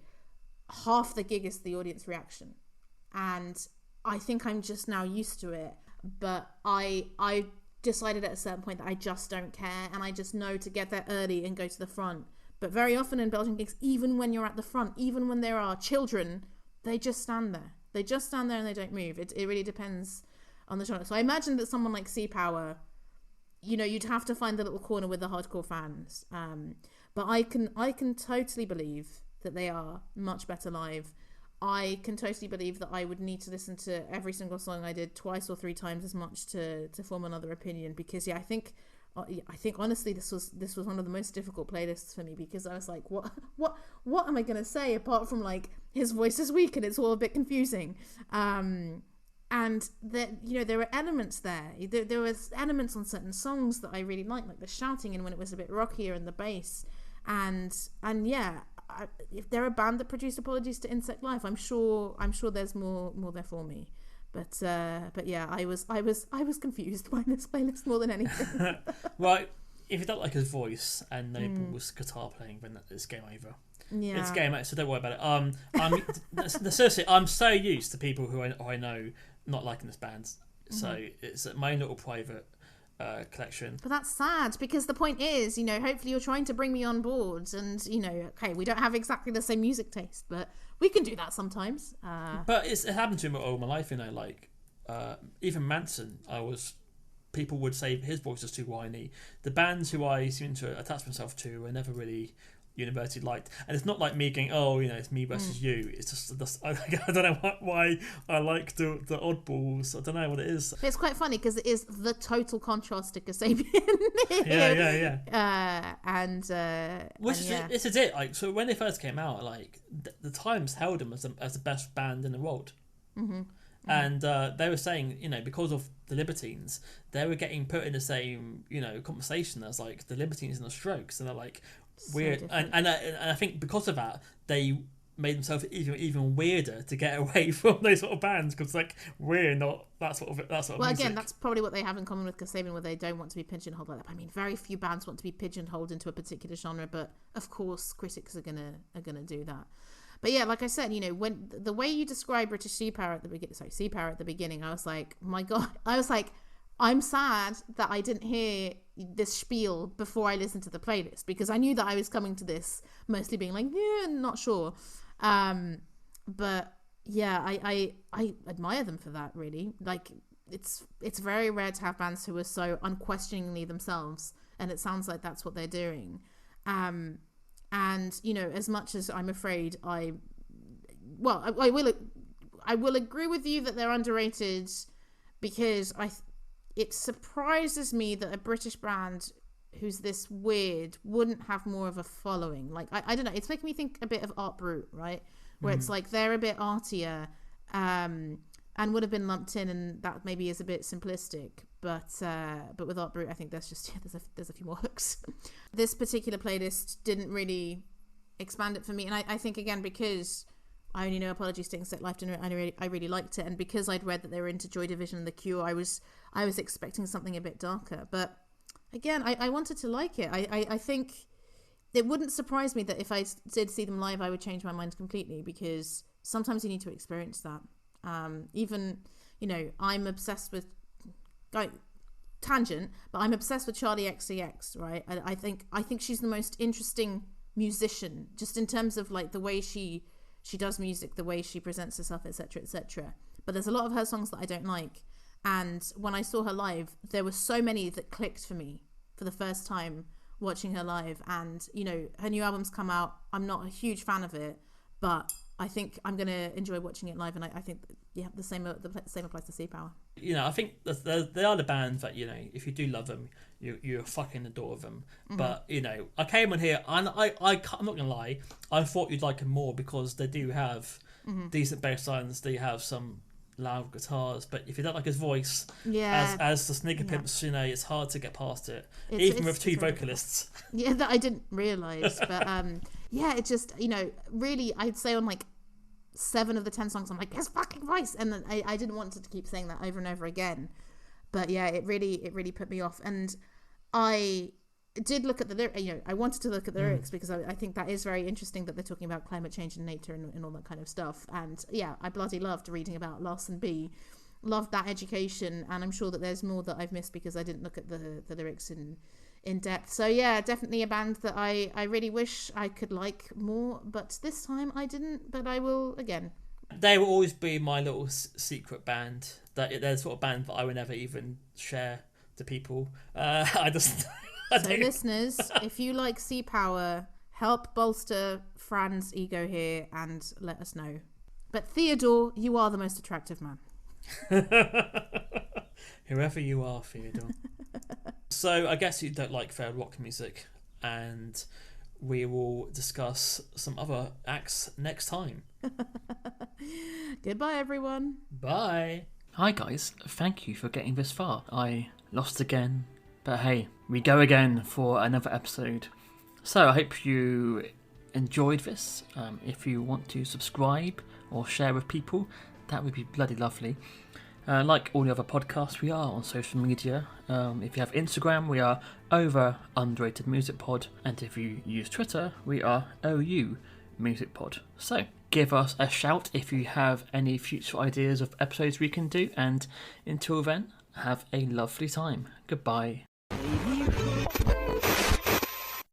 half the gig is the audience reaction. And I think I'm just now used to it. But I decided at a certain point that I just don't care, and I just know to get there early and go to the front. But very often in Belgian gigs, even when you're at the front, even when there are children, they just stand there. They just stand there and they don't move. It really depends on the genre. So I imagine that someone like Sea Power, you'd have to find the little corner with the hardcore fans. But I can totally believe that they are much better live. I can totally believe that I would need to listen to every single song I did twice or three times as much to form another opinion. Because I think honestly this was one of the most difficult playlists for me, because I was like, what am I gonna say apart from like his voice is weak and it's all a bit confusing, and that there were elements there was elements on certain songs that I really liked, like the shouting and when it was a bit rockier and the bass, and yeah, if they're a band that produced Apologies to Insect Life, I'm sure there's more there for me. But yeah, I was confused by this playlist more than anything. Well, if you don't like his voice and Noble's guitar playing, then it's game over. Yeah, it's game over. So don't worry about it. Seriously, I'm so used to people who I know not liking this band, so it's my little private collection. But that's sad, because the point is, hopefully you're trying to bring me on board, and okay, we don't have exactly the same music taste, but we can do that sometimes. But it happened to me all my life, like even Manson. People would say his voice is too whiny. The bands who I seem to attach myself to are never really universally liked, and it's not like me going, it's me versus you. It's just I don't know why I like the oddballs. I don't know what it is. But it's quite funny because it is the total contrast to Kasabian. This is it. Like, so when they first came out, like the Times held them as the best band in the world. And they were saying, because of the Libertines, they were getting put in the same, conversation as like the Libertines and the Strokes, and they're like weird. So and I think because of that, they made themselves even weirder to get away from those sort of bands, because like we're not that sort of well, music. Again, that's probably what they have in common with Kasabian, where they don't want to be pigeonholed like that. I mean, very few bands want to be pigeonholed into a particular genre, but of course critics are gonna do that. But yeah, like I said, when the way you describe British Sea Power at the beginning, I was like, my God, I'm sad that I didn't hear this spiel before I listened to the playlist, because I knew that I was coming to this mostly being like, yeah, not sure. But yeah, I admire them for that, really. Like, it's very rare to have bands who are so unquestioningly themselves, and it sounds like that's what they're doing. And as much as I'm afraid I will agree with you that they're underrated, because it surprises me that a British band who's this weird wouldn't have more of a following. Like, I don't know, it's making me think a bit of Art Brut, right? Where it's like they're a bit artier, and would have been lumped in, and that maybe is a bit simplistic. But with Art Brut, I think there's a few more hooks. This particular playlist didn't really expand it for me, and I think, again, because I only know Apologies to Insect Life, and I really liked it, and because I'd read that they were into Joy Division and The Cure, I was expecting something a bit darker. But again, I wanted to like it. I think it wouldn't surprise me that if I did see them live, I would change my mind completely, because sometimes you need to experience that. Even, I'm obsessed with tangent, but I'm obsessed with Charlie XCX, right? I think she's the most interesting musician, just in terms of like the way she does music, the way she presents herself, etc., etc. But there's a lot of her songs that I don't like, and when I saw her live, there were so many that clicked for me for the first time watching her live. And you know, her new album's come out. I'm not a huge fan of it, but I think I'm gonna enjoy watching it live, and I think the same applies to Sea Power. You know, I think they are the band that, you know, if you do love them, you fucking adore them. Mm-hmm. But you know, I came on here and I'm not gonna lie, I thought you'd like them more because they do have decent bass lines. They have some loud guitars, but if you don't like his voice, as the Sneaker Pimps, you know, it's hard to get past it, even with two vocalists. Yeah, that I didn't realise, but it just, you know, really, I'd say on like 7 of the 10 songs I'm like, his fucking voice, and then I didn't want to keep saying that over and over again, but yeah, it really put me off. And I did look at the lyrics, you know, I wanted to look at the lyrics because I think that is very interesting that they're talking about climate change and nature and all that kind of stuff. And yeah, I bloody loved reading about Loss and B, loved that education, and I'm sure that there's more that I've missed because I didn't look at the lyrics in depth. So yeah, definitely a band that I really wish I could like more, but this time I didn't, but I will again. They will always be my little secret band. They're the sort of band that I would never even share to people. So listeners, if you like Sea Power, help bolster Fran's ego here and let us know. But Theodore, you are the most attractive man. Whoever you are, Theodore. So I guess you don't like fair rock music, and we will discuss some other acts next time. Goodbye, everyone. Bye. Hi guys, thank you for getting this far. I lost again, but hey, we go again for another episode. So I hope you enjoyed this. If you want to subscribe or share with people, that would be bloody lovely. Like all the other podcasts, we are on social media. If you have Instagram, we are _underrated music pod, and if you use Twitter, we are OU music pod. So give us a shout if you have any future ideas of episodes we can do, and until then, have a lovely time. Goodbye.